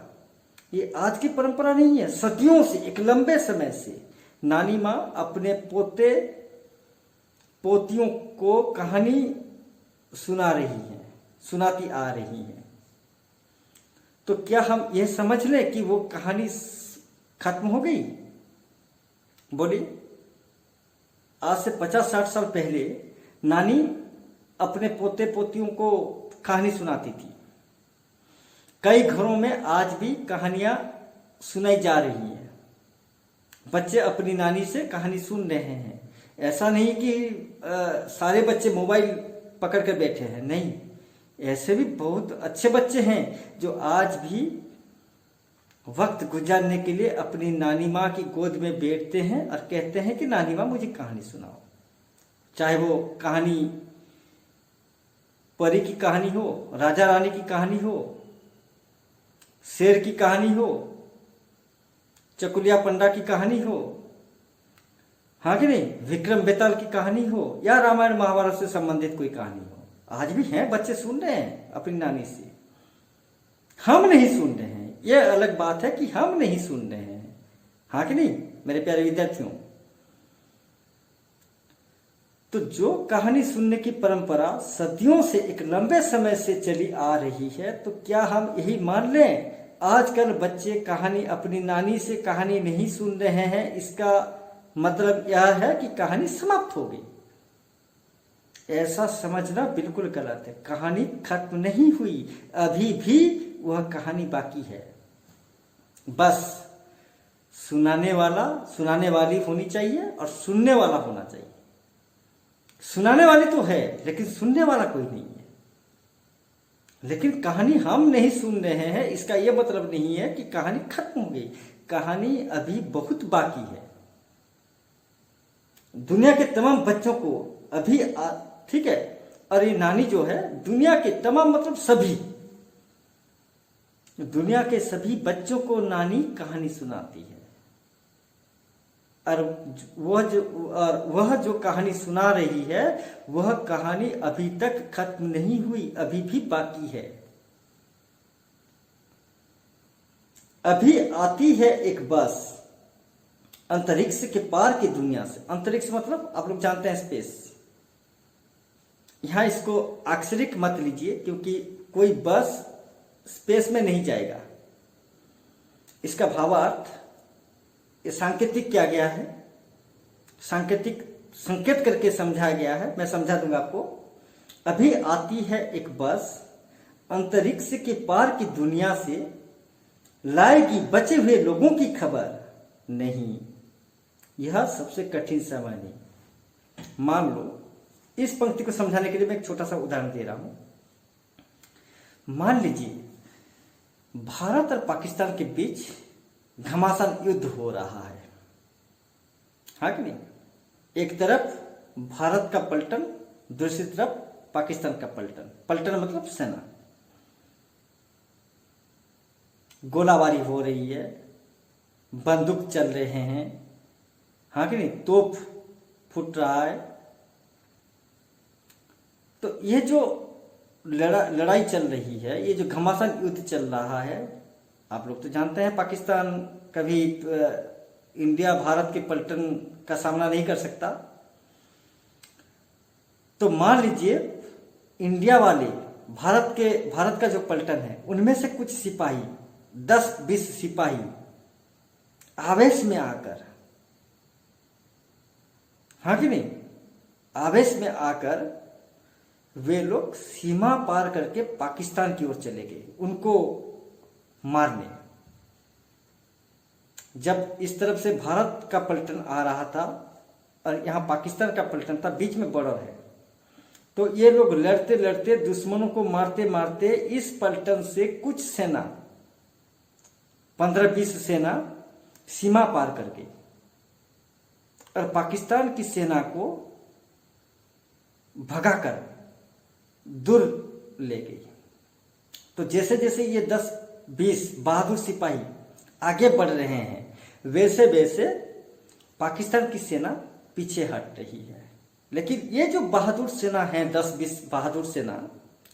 ये आज की परंपरा नहीं है, सदियों से, एक लंबे समय से नानी माँ अपने पोते पोतियों को कहानी सुना रही है, सुनाती आ रही है। तो क्या हम यह समझ लें कि वो कहानी खत्म हो गई? बोलिए, आज से 50-60 साल पहले नानी अपने पोते पोतियों को कहानी सुनाती थी। कई घरों में आज भी कहानियां सुनाई जा रही हैं। बच्चे अपनी नानी से कहानी सुन रहे हैं। ऐसा नहीं कि सारे बच्चे मोबाइल पकड़ कर बैठे हैं, नहीं, ऐसे भी बहुत अच्छे बच्चे हैं जो आज भी वक्त गुजारने के लिए अपनी नानी माँ की गोद में बैठते हैं और कहते हैं कि नानी माँ मुझे कहानी सुनाओ। चाहे वो कहानी परी की कहानी हो, राजा रानी की कहानी हो, शेर की कहानी हो, चकुलिया पंडा की कहानी हो, हाँ कि नहीं, विक्रम बेताल की कहानी हो, या रामायण महाभारत से संबंधित कोई कहानी हो। आज भी हैं बच्चे सुन रहे हैं अपनी नानी से। हम नहीं सुन रहे हैं, यह अलग बात है कि हम नहीं सुन रहे हैं, हाँ कि नहीं मेरे प्यारे विद्यार्थियों। तो जो कहानी सुनने की परंपरा सदियों से, एक लंबे समय से चली आ रही है, तो क्या हम यही मान लें आजकल बच्चे कहानी अपनी नानी से कहानी नहीं सुन रहे हैं, इसका मतलब यह है कि कहानी समाप्त हो गई? ऐसा समझना बिल्कुल गलत है। कहानी खत्म नहीं हुई, अभी भी वह कहानी बाकी है। बस सुनाने वाला, सुनाने वाली होनी चाहिए और सुनने वाला होना चाहिए। सुनाने वाली तो है लेकिन सुनने वाला कोई नहीं है। लेकिन कहानी हम नहीं सुन रहे हैं, इसका यह मतलब नहीं है कि कहानी खत्म हो गई। कहानी अभी बहुत बाकी है। दुनिया के तमाम बच्चों को अभी ठीक है, और ये नानी जो है दुनिया के तमाम, मतलब सभी, दुनिया के सभी बच्चों को नानी कहानी सुनाती है। और वह जो कहानी सुना रही है, वह कहानी अभी तक खत्म नहीं हुई, अभी भी बाकी है। अभी आती है एक बस अंतरिक्ष के पार की दुनिया से। अंतरिक्ष मतलब आप लोग जानते हैं स्पेस। यहां इसको अक्षरिक मत लीजिए, क्योंकि कोई बस स्पेस में नहीं जाएगा। इसका भावार्थ ये सांकेतिक किया गया है, सांकेतिक संकेत करके समझाया गया है। मैं समझा दूंगा आपको। अभी आती है एक बस अंतरिक्ष के पार की दुनिया से, लाएगी बचे हुए लोगों की खबर नहीं। यह सबसे कठिन समय नहीं। मान लो, इस पंक्ति को समझाने के लिए मैं एक छोटा सा उदाहरण दे रहा हूं। मान लीजिए भारत और पाकिस्तान के बीच घमासान युद्ध हो रहा है, हाँ कि नहीं? एक तरफ भारत का पलटन, दूसरी तरफ पाकिस्तान का पलटन। पलटन मतलब सेना। गोलाबारी हो रही है, बंदूक चल रहे हैं, हाँ कि नहीं, तोप फूट रहा है। तो ये जो लड़ाई चल रही है, ये जो घमासान युद्ध चल रहा है, आप लोग तो जानते हैं पाकिस्तान कभी इंडिया भारत के पलटन का सामना नहीं कर सकता। तो मान लीजिए इंडिया वाले, भारत का जो पलटन है, उनमें से कुछ सिपाही, 10-20 सिपाही आवेश में आकर, हाँ कि नहीं, आवेश में आकर वे लोग सीमा पार करके पाकिस्तान की ओर चले गए उनको मारने। जब इस तरफ से भारत का पलटन आ रहा था और यहां पाकिस्तान का पलटन था, बीच में बॉर्डर है, तो ये लोग लड़ते लड़ते, दुश्मनों को मारते मारते इस पलटन से कुछ सेना, 15-20 सेना सीमा पार कर गई और पाकिस्तान की सेना को भगाकर दूर ले गई। तो जैसे जैसे ये 10-20 बहादुर सिपाही आगे बढ़ रहे हैं, वैसे वैसे पाकिस्तान की सेना पीछे हट रही है। लेकिन ये जो बहादुर सेना है, 10-20 बहादुर सेना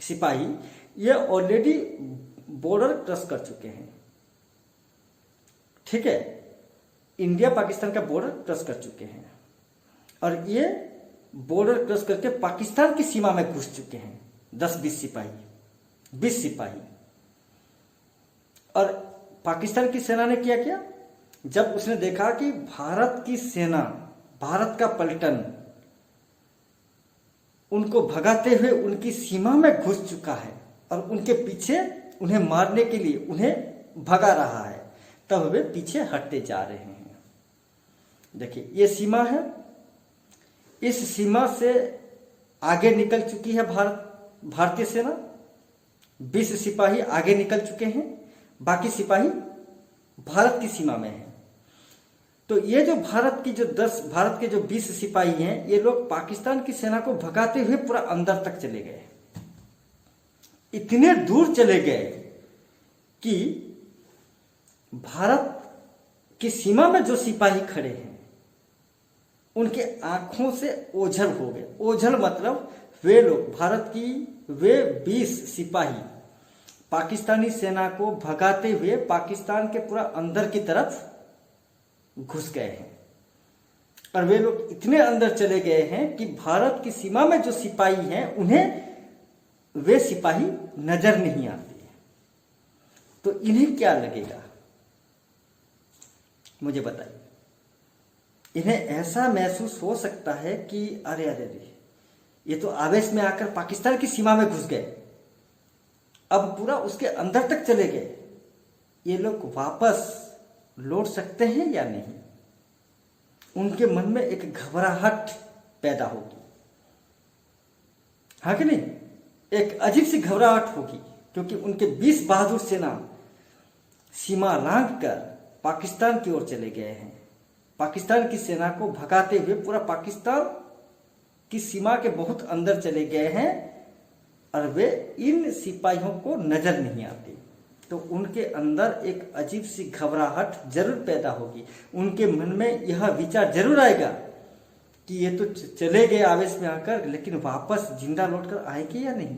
सिपाही, ये ऑलरेडी बॉर्डर क्रॉस कर चुके हैं। ठीक है, इंडिया पाकिस्तान का बॉर्डर क्रॉस कर चुके हैं और ये बॉर्डर क्रॉस करके पाकिस्तान की सीमा में घुस चुके हैं। 10-20 सिपाही, 20 सिपाही। और पाकिस्तान की सेना ने किया क्या, जब उसने देखा कि भारत की सेना, भारत का पलटन उनको भगाते हुए उनकी सीमा में घुस चुका है और उनके पीछे उन्हें मारने के लिए उन्हें भगा रहा है, तब वे पीछे हटते जा रहे हैं। देखिए ये सीमा है, इस सीमा से आगे निकल चुकी है भारतीय सेना। 20 सिपाही आगे निकल चुके हैं, बाकी सिपाही भारत की सीमा में हैं। तो ये जो भारत के जो 20 सिपाही हैं, ये लोग पाकिस्तान की सेना को भगाते हुए पूरा अंदर तक चले गए। इतने दूर चले गए कि भारत की सीमा में जो सिपाही खड़े हैं उनके आंखों से ओझल हो गए। ओझल मतलब वे लोग, वे 20 सिपाही पाकिस्तानी सेना को भगाते हुए पाकिस्तान के पूरा अंदर की तरफ घुस गए हैं और वे लोग इतने अंदर चले गए हैं कि भारत की सीमा में जो सिपाही हैं उन्हें वे सिपाही नजर नहीं आते। तो इन्हें क्या लगेगा, मुझे बताइए। इन्हें ऐसा महसूस हो सकता है कि अरे अरे अरे, ये तो आवेश में आकर पाकिस्तान की सीमा में घुस गए, अब पूरा उसके अंदर तक चले गए, ये लोग वापस लौट सकते हैं या नहीं। उनके मन में एक घबराहट पैदा होगी, हाँ कि नहीं, एक अजीब सी घबराहट होगी, क्योंकि उनके 20 बहादुर सेना सीमा लांघ कर पाकिस्तान की ओर चले गए हैं। पाकिस्तान की सेना को भगाते हुए पूरा पाकिस्तान की सीमा के बहुत अंदर चले गए हैं और वे इन सिपाहियों को नजर नहीं आते। तो उनके अंदर एक अजीब सी घबराहट जरूर पैदा होगी। उनके मन में यह विचार जरूर आएगा कि ये तो चले गए आवेश में आकर, लेकिन वापस जिंदा लौटकर आएंगे या नहीं,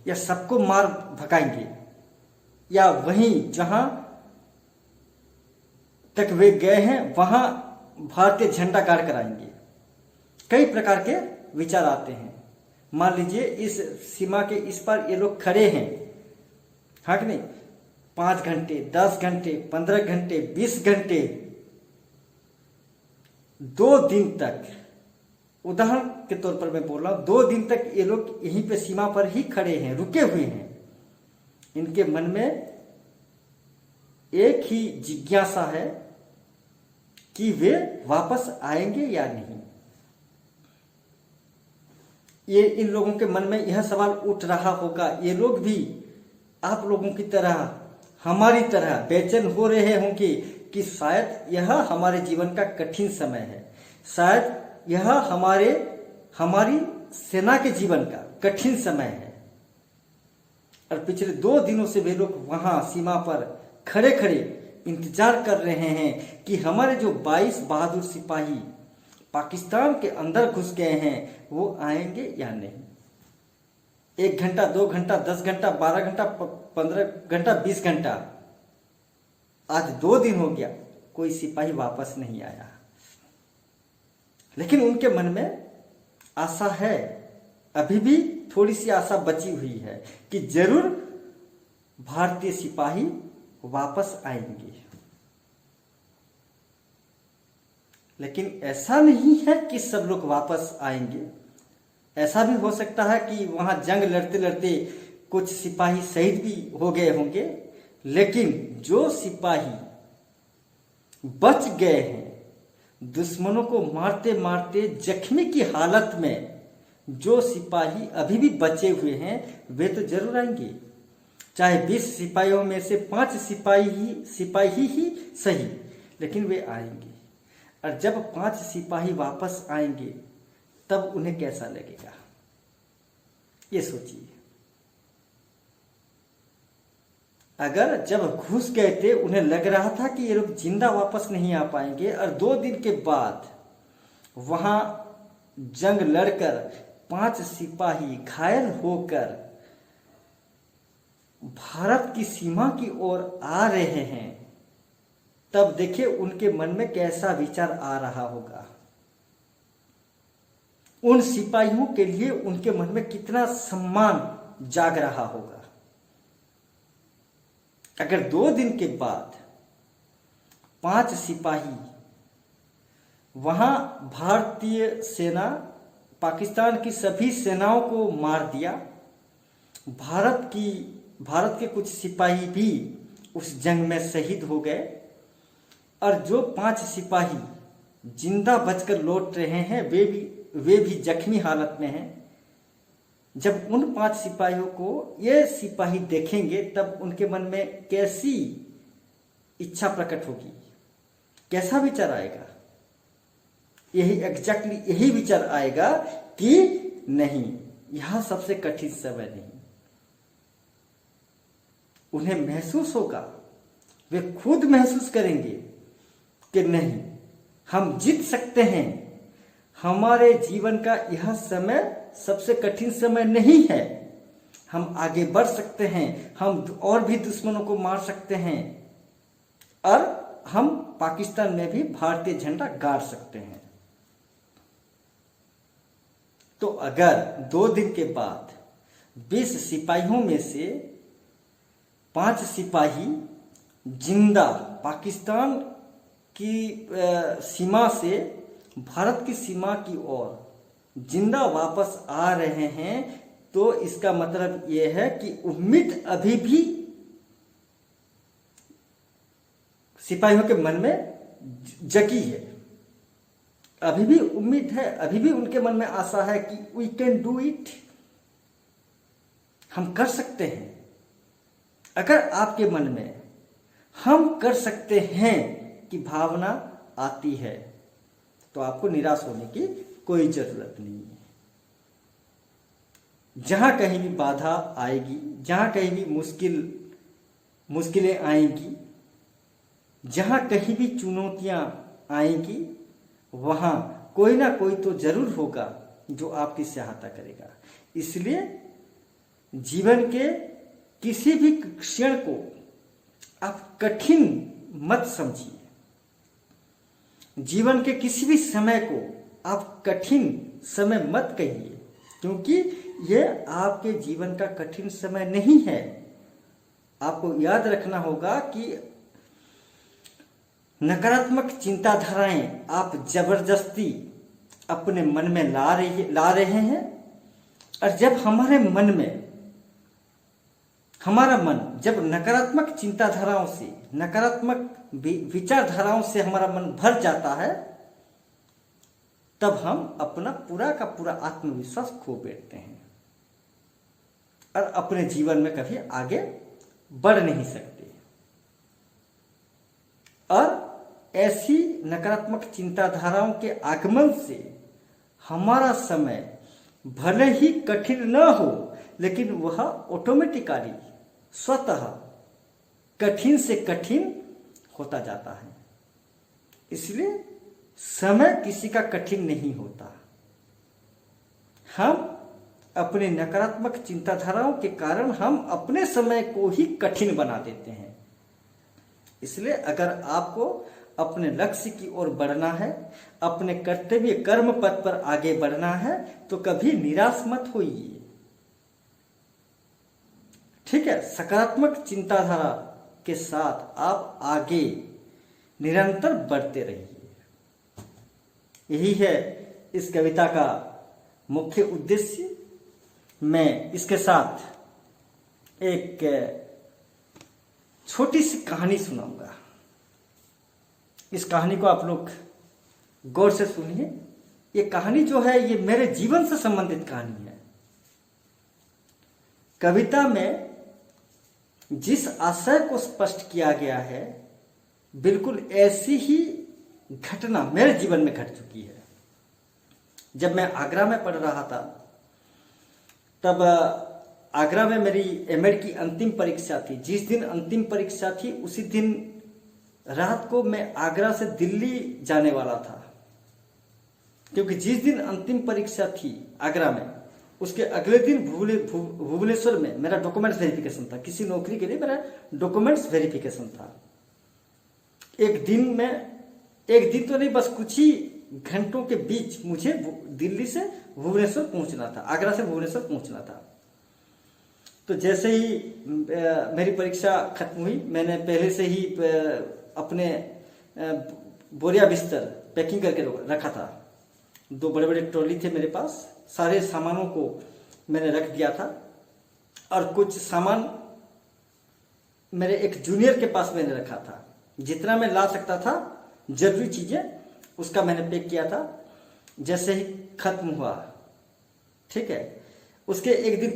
या सबको मार भगाएंगे, या वहीं जहां तक वे गए हैं वहां भारतीय झंडा गाड़ कर आएंगे। कई प्रकार के विचार आते हैं। मान लीजिए इस सीमा के इस पार ये लोग खड़े हैं, हाँ कि नहीं, 5 घंटे, 10 घंटे, 15 घंटे, 20 घंटे, 2 दिन तक, उदाहरण के तौर पर मैं बोल रहा हूं, 2 दिन तक ये लोग यहीं पे सीमा पर ही खड़े हैं, रुके हुए हैं। इनके मन में एक ही जिज्ञासा है कि वे वापस आएंगे या नहीं। ये इन लोगों के मन में यह सवाल उठ रहा होगा। ये लोग भी आप लोगों की तरह, हमारी तरह बेचैन हो रहे होंगे कि शायद यह हमारे जीवन का कठिन समय है, शायद यह हमारी सेना के जीवन का कठिन समय है। और पिछले 2 दिनों से वे लोग वहां सीमा पर खड़े खड़े इंतजार कर रहे हैं कि हमारे जो 22 बहादुर सिपाही पाकिस्तान के अंदर घुस गए हैं वो आएंगे या नहीं। 1 घंटा, 2 घंटा, 10 घंटा, 12 घंटा, 15 घंटा, 20 घंटा, आज 2 दिन हो गया, कोई सिपाही वापस नहीं आया। लेकिन उनके मन में आशा है, अभी भी थोड़ी सी आशा बची हुई है कि जरूर भारतीय सिपाही वापस आएंगे। लेकिन ऐसा नहीं है कि सब लोग वापस आएंगे। ऐसा भी हो सकता है कि वहां जंग लड़ते लड़ते कुछ सिपाही शहीद भी हो गए होंगे, लेकिन जो सिपाही बच गए हैं, दुश्मनों को मारते मारते जख्मी की हालत में जो सिपाही अभी भी बचे हुए हैं, वे तो जरूर आएंगे। चाहे 20 सिपाहियों में से 5 सिपाही ही सही, लेकिन वे आएंगे। और जब 5 सिपाही वापस आएंगे तब उन्हें कैसा लगेगा, ये सोचिए। अगर जब घुस गए थे उन्हें लग रहा था कि ये लोग जिंदा वापस नहीं आ पाएंगे, और 2 दिन के बाद वहां जंग लड़कर 5 सिपाही घायल होकर भारत की सीमा की ओर आ रहे हैं, तब देखिए उनके मन में कैसा विचार आ रहा होगा। उन सिपाहियों के लिए उनके मन में कितना सम्मान जाग रहा होगा। अगर 2 दिन के बाद 5 सिपाही वहां भारतीय सेना पाकिस्तान की सभी सेनाओं को मार दिया, भारत के कुछ सिपाही भी उस जंग में शहीद हो गए, और जो 5 सिपाही जिंदा बचकर लौट रहे हैं वे भी जख्मी हालत में हैं। जब उन 5 सिपाहियों को ये सिपाही देखेंगे तब उनके मन में कैसी इच्छा प्रकट होगी, कैसा विचार आएगा? यही विचार आएगा कि नहीं, यह सबसे कठिन समय नहीं। उन्हें महसूस होगा, वे खुद महसूस करेंगे कि नहीं, हम जीत सकते हैं। हमारे जीवन का यह समय सबसे कठिन समय नहीं है, हम आगे बढ़ सकते हैं, हम और भी दुश्मनों को मार सकते हैं, और हम पाकिस्तान में भी भारतीय झंडा गाड़ सकते हैं। तो अगर 2 दिन के बाद 20 सिपाहियों में से 5 सिपाही जिंदा पाकिस्तान की सीमा से भारत की सीमा की ओर जिंदा वापस आ रहे हैं, तो इसका मतलब यह है कि उम्मीद अभी भी सिपाहियों के मन में जगी है। अभी भी उम्मीद है, अभी भी उनके मन में आशा है कि वी कैन डू इट, हम कर सकते हैं। अगर आपके मन में हम कर सकते हैं की भावना आती है, तो आपको निराश होने की कोई जरूरत नहीं है। जहां कहीं भी बाधा आएगी, जहां कहीं भी मुश्किलें आएंगी, जहां कहीं भी चुनौतियां आएंगी, वहां कोई ना कोई तो जरूर होगा जो आपकी सहायता करेगा। इसलिए जीवन के किसी भी क्षण को आप कठिन मत समझिए, जीवन के किसी भी समय को आप कठिन समय मत कहिए, क्योंकि यह आपके जीवन का कठिन समय नहीं है। आपको याद रखना होगा कि नकारात्मक चिंताधाराएं आप जबरदस्ती अपने मन में ला रहे हैं, और जब हमारा मन जब नकारात्मक चिंताधाराओं से, नकारात्मक विचारधाराओं से हमारा मन भर जाता है, तब हम अपना पूरा का पूरा आत्मविश्वास खो बैठते हैं और अपने जीवन में कभी आगे बढ़ नहीं सकते। और ऐसी नकारात्मक चिंताधाराओं के आगमन से हमारा समय भले ही कठिन न हो, लेकिन वह ऑटोमेटिकली स्वतः कठिन से कठिन होता जाता है। इसलिए समय किसी का कठिन नहीं होता। हम अपने नकारात्मक चिंताधाराओं के कारण हम अपने समय को ही कठिन बना देते हैं। इसलिए अगर आपको अपने लक्ष्य की ओर बढ़ना है, अपने कर्तव्य कर्म पथ पर आगे बढ़ना है, तो कभी निराश मत होइए। ठीक है, सकारात्मक चिंताधारा के साथ आप आगे निरंतर बढ़ते रहिए। यही है इस कविता का मुख्य उद्देश्य। मैं इसके साथ एक छोटी सी कहानी सुनाऊंगा। इस कहानी को आप लोग गौर से सुनिए। ये कहानी जो है, ये मेरे जीवन से संबंधित कहानी है। कविता में जिस आशय को स्पष्ट किया गया है, बिल्कुल ऐसी ही घटना मेरे जीवन में घट चुकी है। जब मैं आगरा में पढ़ रहा था, तब आगरा में मेरी एमएड की अंतिम परीक्षा थी। जिस दिन अंतिम परीक्षा थी, उसी दिन रात को मैं आगरा से दिल्ली जाने वाला था। क्योंकि जिस दिन अंतिम परीक्षा थी आगरा में, उसके अगले दिन भुवनेश्वर में मेरा डॉक्यूमेंट्स वेरिफिकेशन था। किसी नौकरी के लिए मेरा डॉक्यूमेंट्स वेरिफिकेशन था। एक दिन तो नहीं, बस कुछ ही घंटों के बीच मुझे दिल्ली से भुवनेश्वर पहुंचना था, आगरा से भुवनेश्वर पहुंचना था। तो जैसे ही मेरी परीक्षा खत्म हुई, मैंने पहले से ही अपने बोरिया बिस्तर पैकिंग करके रखा था। 2 बड़े बड़े ट्रॉली थे मेरे पास, सारे सामानों को मैंने रख दिया था। और कुछ सामान मेरे एक जूनियर के पास मैंने रखा था। जितना मैं ला सकता था जरूरी चीजें, उसका मैंने पैक किया था। जैसे ही खत्म हुआ, ठीक है, उसके एक दिन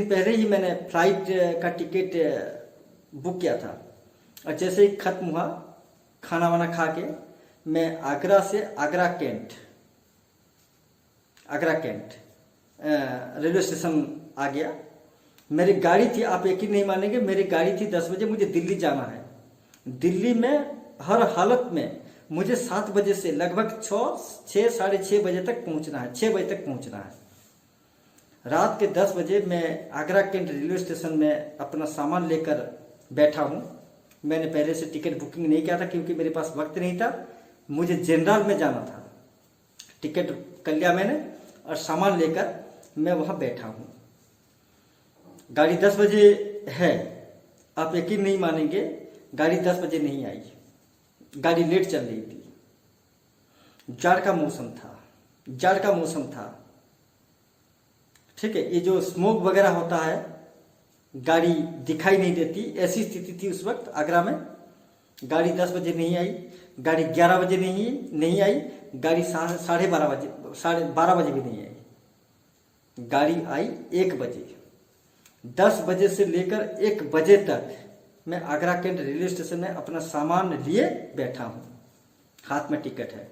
पहले ही मैंने फ्लाइट का टिकट बुक किया था। और जैसे ही खत्म हुआ, खाना वाना खा के मैं आगरा से आगरा कैंट रेलवे स्टेशन आ गया। मेरी गाड़ी थी, आप यकीन नहीं मानेंगे, मेरी गाड़ी थी 10 बजे, मुझे दिल्ली जाना है। दिल्ली में हर हालत में मुझे 7 बजे से लगभग 6 साढ़े 6 बजे तक पहुंचना है, 6 बजे तक पहुंचना है। रात के 10 बजे मैं आगरा कैंट रेलवे स्टेशन में अपना सामान लेकर बैठा हूं। मैंने पहले से टिकट बुकिंग नहीं किया था क्योंकि मेरे पास वक्त नहीं था। मुझे जनरल में जाना था, टिकट कर लिया मैंने और सामान लेकर मैं वहां बैठा हूं। गाड़ी 10 बजे है, आप यकीन नहीं मानेंगे, गाड़ी 10 बजे नहीं आई, गाड़ी लेट चल रही थी। जाड़ का मौसम था, ठीक है। ये जो स्मोक वगैरह होता है, गाड़ी दिखाई नहीं देती, ऐसी स्थिति थी उस वक्त आगरा में। गाड़ी 10 बजे नहीं आई, गाड़ी 11 बजे नहीं आई, गाड़ी 12:30 बजे, 12:30 बजे भी नहीं आई। गाड़ी आई 1 बजे। 10 बजे से लेकर 1 बजे तक मैं आगरा कैंट रेलवे स्टेशन में अपना सामान लिए बैठा हूं, हाथ में टिकट है।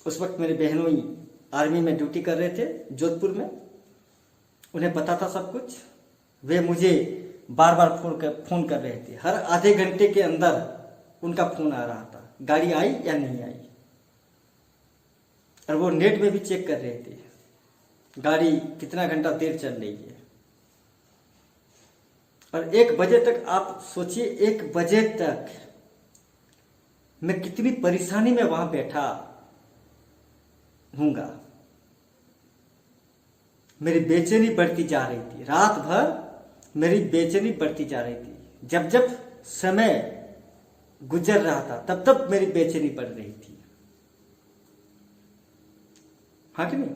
उस वक्त मेरे बहनोई आर्मी में ड्यूटी कर रहे थे जोधपुर में, उन्हें पता था सब कुछ। वे मुझे बार बार फोन कर रहे थे, हर आधे घंटे के अंदर उनका फोन आ रहा था, गाड़ी आई या नहीं आई। और वो नेट में भी चेक कर रहे थे, गाड़ी कितना घंटा देर चल रही है। और 1 बजे तक, आप सोचिए 1 बजे तक मैं कितनी परेशानी में वहां बैठा हूंगा। मेरी बेचैनी बढ़ती जा रही थी, रात भर मेरी बेचैनी बढ़ती जा रही थी। जब जब समय गुजर रहा था तब तब मेरी बेचैनी बढ़ रही थी, हाँ कि नहीं।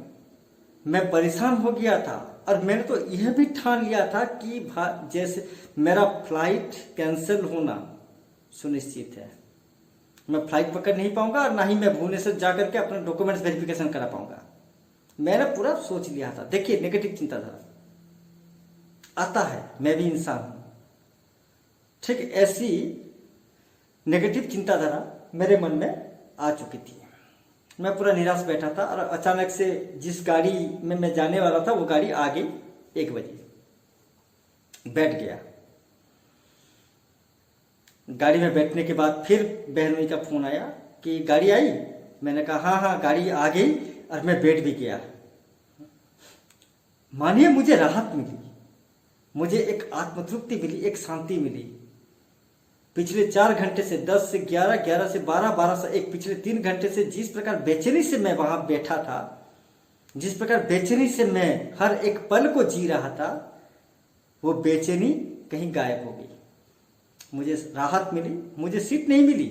मैं परेशान हो गया था और मैंने तो यह भी ठान लिया था कि जैसे मेरा फ्लाइट कैंसिल होना सुनिश्चित है, मैं फ्लाइट पकड़ नहीं पाऊंगा और ना ही मैं भुवनेश्वर जाकर के अपना डॉक्यूमेंट्स वेरिफिकेशन करा पाऊंगा। मैंने पूरा सोच लिया था। देखिए, नेगेटिव चिंताधारा आता है, मैं भी इंसान हूं, ठीक। ऐसी नेगेटिव चिंताधारा मेरे मन में आ चुकी थी। मैं पूरा निराश बैठा था और अचानक से जिस गाड़ी में मैं जाने वाला था वो गाड़ी आ गई 1 बजे। बैठ गया। गाड़ी में बैठने के बाद फिर बहनोई का फोन आया कि गाड़ी आई। मैंने कहा हाँ गाड़ी आ गई और मैं बैठ भी गया। मानिए मुझे राहत मिली, मुझे एक आत्मतृप्ति मिली, एक शांति मिली। पिछले 4 घंटे से 10 से 11, 11 से 12, 12 से 1, पिछले 3 घंटे से जिस प्रकार बेचैनी से मैं वहां बैठा था, जिस प्रकार बेचैनी से मैं हर एक पल को जी रहा था, वो बेचैनी कहीं गायब हो गई। मुझे राहत मिली, मुझे सीट नहीं मिली।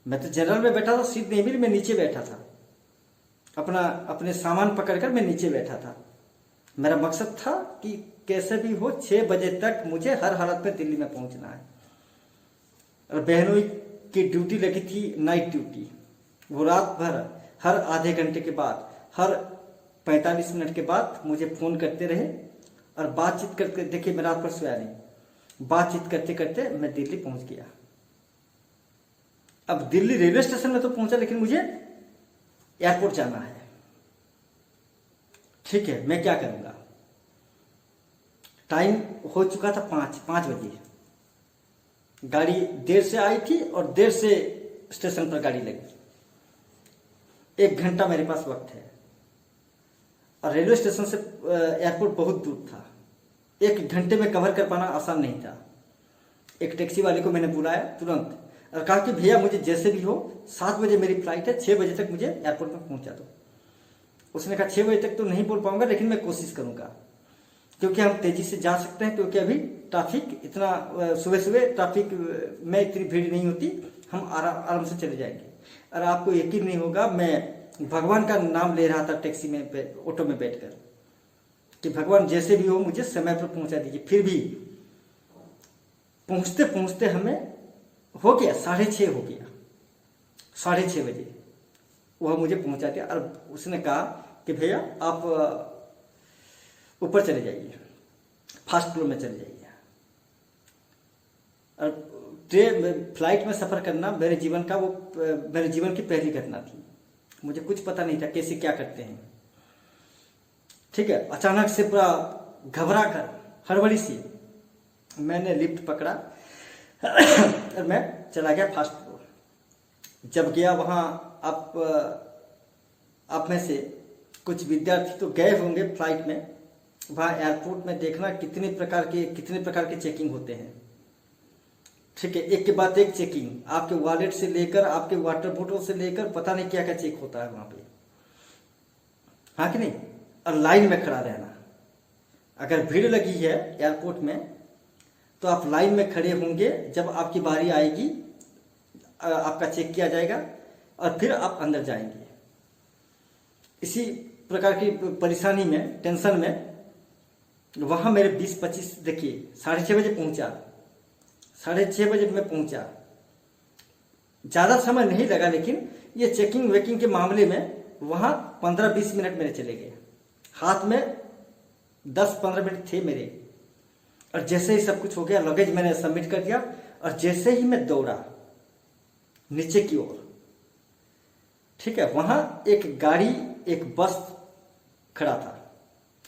मैं तो जनरल में बैठा था, सीट नहीं मिली, मैं नीचे बैठा था। अपने सामान पकड़कर मैं नीचे बैठा था। मेरा मकसद था कि कैसे भी हो 6 बजे तक मुझे हर हालत में दिल्ली में पहुंचना है। और बहनोई की ड्यूटी लगी थी नाइट ड्यूटी। वो रात भर हर आधे घंटे के बाद, हर 45 मिनट के बाद मुझे फोन करते रहे और बातचीत करते। देखिए, मैं रात भर सोया नहीं, बातचीत करते करते मैं दिल्ली पहुंच गया। अब दिल्ली रेलवे स्टेशन में तो पहुंचा, लेकिन मुझे एयरपोर्ट जाना है। ठीक है, मैं क्या करूंगा। टाइम हो चुका था 5 बजे। गाड़ी देर से आई थी और देर से स्टेशन पर गाड़ी लगी, 1 घंटा मेरे पास वक्त है और रेलवे स्टेशन से एयरपोर्ट बहुत दूर था। 1 घंटे में कवर कर पाना आसान नहीं था। एक टैक्सी वाले को मैंने बुलाया तुरंत और कहा कि भैया मुझे जैसे भी हो 7 बजे मेरी फ्लाइट है, 6 बजे तक मुझे एयरपोर्ट में पहुंचा दो। उसने कहा 6 बजे तक तो नहीं बोल पाऊंगा लेकिन मैं कोशिश करूंगा, क्योंकि हम तेजी से जा सकते हैं, क्योंकि अभी ट्रैफिक इतना सुबह सुबह ट्रैफिक में इतनी भीड़ नहीं होती, हम आराम से चले जाएंगे। और आपको यकीन नहीं होगा, मैं भगवान का नाम ले रहा था टैक्सी में, ऑटो में बैठकर, कि भगवान जैसे भी हो मुझे समय पर पहुंचा दीजिए। फिर भी पहुंचते पहुंचते हमें हो गया 6:30 हो गया, 6:30 बजे वह मुझे पहुंचा दिया। और उसने कहा कि भैया आप ऊपर चले जाइए, फर्स्ट फ्लोर में चले जाइए। और फ्लाइट में सफर करना मेरे जीवन की पहली घटना थी। मुझे कुछ पता नहीं था कैसे क्या करते हैं, ठीक है। अचानक से पूरा घबरा कर हड़बड़ी से मैंने लिफ्ट पकड़ा और मैं चला गया फर्स्ट फ्लोर। जब गया वहाँ, आप में से कुछ विद्यार्थी तो गए होंगे फ्लाइट में, वहाँ एयरपोर्ट में देखना कितने प्रकार के चेकिंग होते हैं, ठीक है। एक के बाद एक चेकिंग, आपके वॉलेट से लेकर आपके वाटर बोतल से लेकर पता नहीं क्या क्या चेक होता है वहाँ पे, हाँ कि नहीं। और लाइन में खड़ा रहना, अगर भीड़ लगी है एयरपोर्ट में तो आप लाइन में खड़े होंगे, जब आपकी बारी आएगी आपका चेक किया जाएगा और फिर आप अंदर जाएंगे। इसी प्रकार की परेशानी में, टेंशन में वहां मेरे 20-25, देखिए 6:30 बजे पहुंचा, 6:30 बजे मैं पहुंचा, ज्यादा समय नहीं लगा, लेकिन ये चेकिंग वेकिंग के मामले में वहां 15-20 मिनट मेरे चले गए। हाथ में 10-15 मिनट थे मेरे, और जैसे ही सब कुछ हो गया, लगेज मैंने सबमिट कर दिया, और जैसे ही मैं दौड़ा नीचे की ओर, ठीक है, वहां एक बस खड़ा था।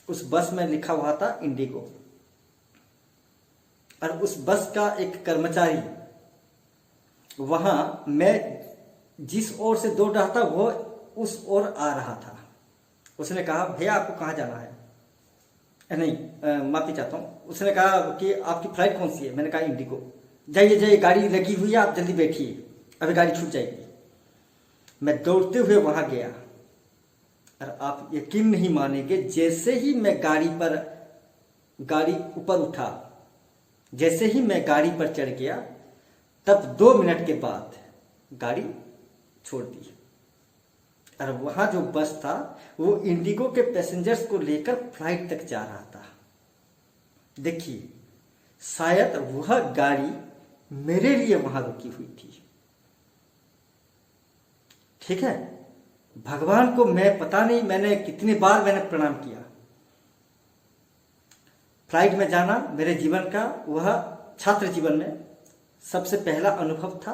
उस बस में लिखा हुआ था इंडिगो, और उस बस का एक कर्मचारी वहां मैं जिस ओर से दौड़ रहा था वो उस ओर आ रहा था। उसने कहा भैया आपको कहाँ जाना है? नहीं, माफी चाहता हूँ। उसने कहा कि आपकी फ्लाइट कौन सी है? मैंने कहा इंडिगो। जाइए जाइए, गाड़ी लगी हुई है, आप जल्दी बैठिए, अभी गाड़ी छूट जाएगी। मैं दौड़ते हुए वहां गया, और आप यकीन नहीं मानेंगे, जैसे ही मैं गाड़ी ऊपर उठा, जैसे ही मैं गाड़ी पर चढ़ गया, तब 2 मिनट के बाद गाड़ी छोड़ दी। और वहां जो बस था वो इंडिगो के पैसेंजर्स को लेकर फ्लाइट तक जा रहा था। देखिए, शायद वह गाड़ी मेरे लिए वहां रुकी हुई थी, ठीक है। भगवान को मैं पता नहीं मैंने कितनी बार प्रणाम किया। फ्लाइट में जाना मेरे जीवन का, वह छात्र जीवन में सबसे पहला अनुभव था।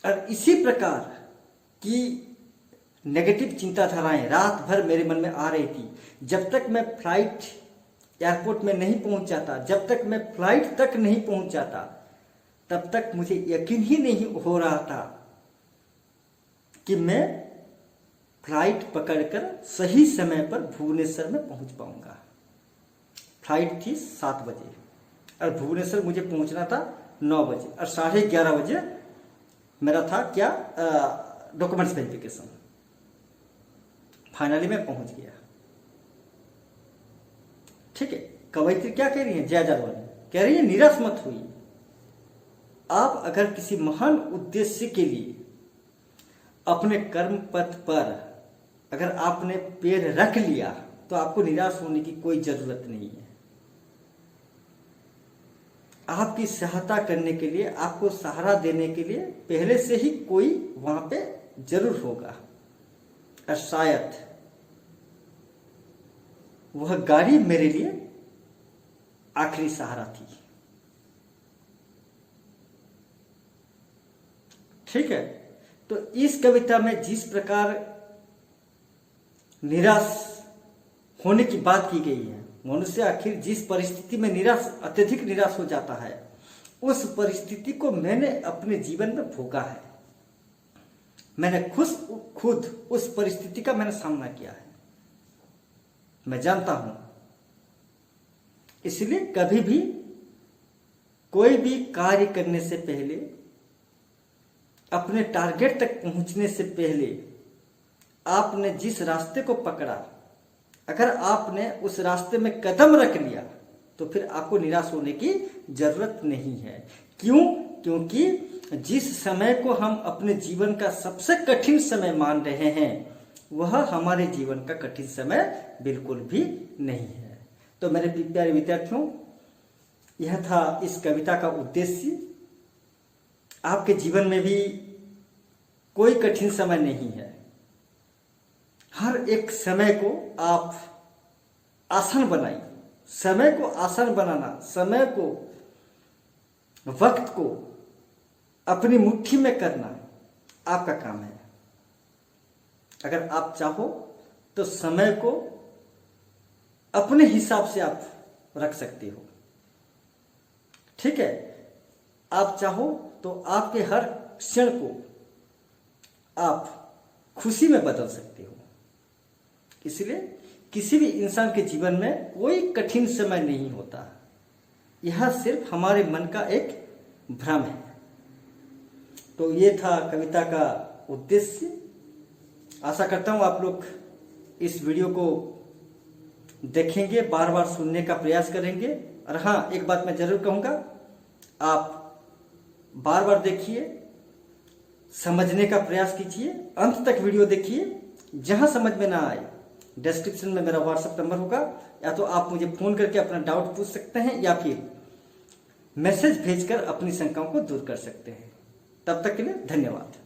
और इसी प्रकार की नेगेटिव चिंताधाराएं रात भर मेरे मन में आ रही थी। जब तक मैं फ्लाइट एयरपोर्ट में नहीं पहुंच जाता, जब तक मैं फ्लाइट तक नहीं पहुंच जाता, तब तक मुझे यकीन ही नहीं हो रहा था कि मैं फ्लाइट पकड़कर सही समय पर भुवनेश्वर में पहुंच पाऊंगा। फ्लाइट थी 7 बजे और भुवनेश्वर मुझे पहुंचना था 9 बजे, और 11:30 बजे मेरा था क्या, डॉक्यूमेंट्स वेरिफिकेशन। फाइनली मैं पहुंच गया, ठीक है। कवयित्री क्या कह रही है? जया जादव कह रही है, निराश मत हुई। आप अगर किसी महान उद्देश्य के लिए अपने कर्म पथ पर अगर आपने पैर रख लिया, तो आपको निराश होने की कोई जरूरत नहीं है। आपकी सहायता करने के लिए, आपको सहारा देने के लिए पहले से ही कोई वहां पे जरूर होगा, और शायद वह गाड़ी मेरे लिए आखिरी सहारा थी, ठीक है। तो इस कविता में जिस प्रकार निराश होने की बात की गई है, मनुष्य आखिर जिस परिस्थिति में अत्यधिक निराश हो जाता है, उस परिस्थिति को मैंने अपने जीवन में भोगा है। मैंने खुद उस परिस्थिति का मैंने सामना किया है, मैं जानता हूं। इसलिए कभी भी कोई भी कार्य करने से पहले, अपने टारगेट तक पहुंचने से पहले, आपने जिस रास्ते को पकड़ा, अगर आपने उस रास्ते में कदम रख लिया तो फिर आपको निराश होने की जरूरत नहीं है। क्यों? क्योंकि जिस समय को हम अपने जीवन का सबसे कठिन समय मान रहे हैं, वह हमारे जीवन का कठिन समय बिल्कुल भी नहीं है। तो मेरे प्यारे विद्यार्थियों, यह था इस कविता का उद्देश्य। आपके जीवन में भी कोई कठिन समय नहीं है। हर एक समय को आप आसान बनाइए। समय को आसान बनाना, समय को, वक्त को अपनी मुट्ठी में करना आपका काम है। अगर आप चाहो तो समय को अपने हिसाब से आप रख सकते हो, ठीक है। आप चाहो तो आपके हर क्षण को आप खुशी में बदल सकते हो। इसलिए किसी भी इंसान के जीवन में कोई कठिन समय नहीं होता। यह सिर्फ हमारे मन का एक भ्रम है। तो ये था कविता का उद्देश्य। आशा करता हूं आप लोग इस वीडियो को देखेंगे, बार बार सुनने का प्रयास करेंगे। और हाँ, एक बात मैं जरूर कहूंगा, आप बार बार देखिए, समझने का प्रयास कीजिए, अंत तक वीडियो देखिए। जहां समझ में ना आए, डिस्क्रिप्शन में मेरा व्हाट्सएप नंबर होगा, या तो आप मुझे फोन करके अपना डाउट पूछ सकते हैं, या फिर मैसेज भेजकर अपनी शंकाओं को दूर कर सकते हैं। तब तक के लिए धन्यवाद।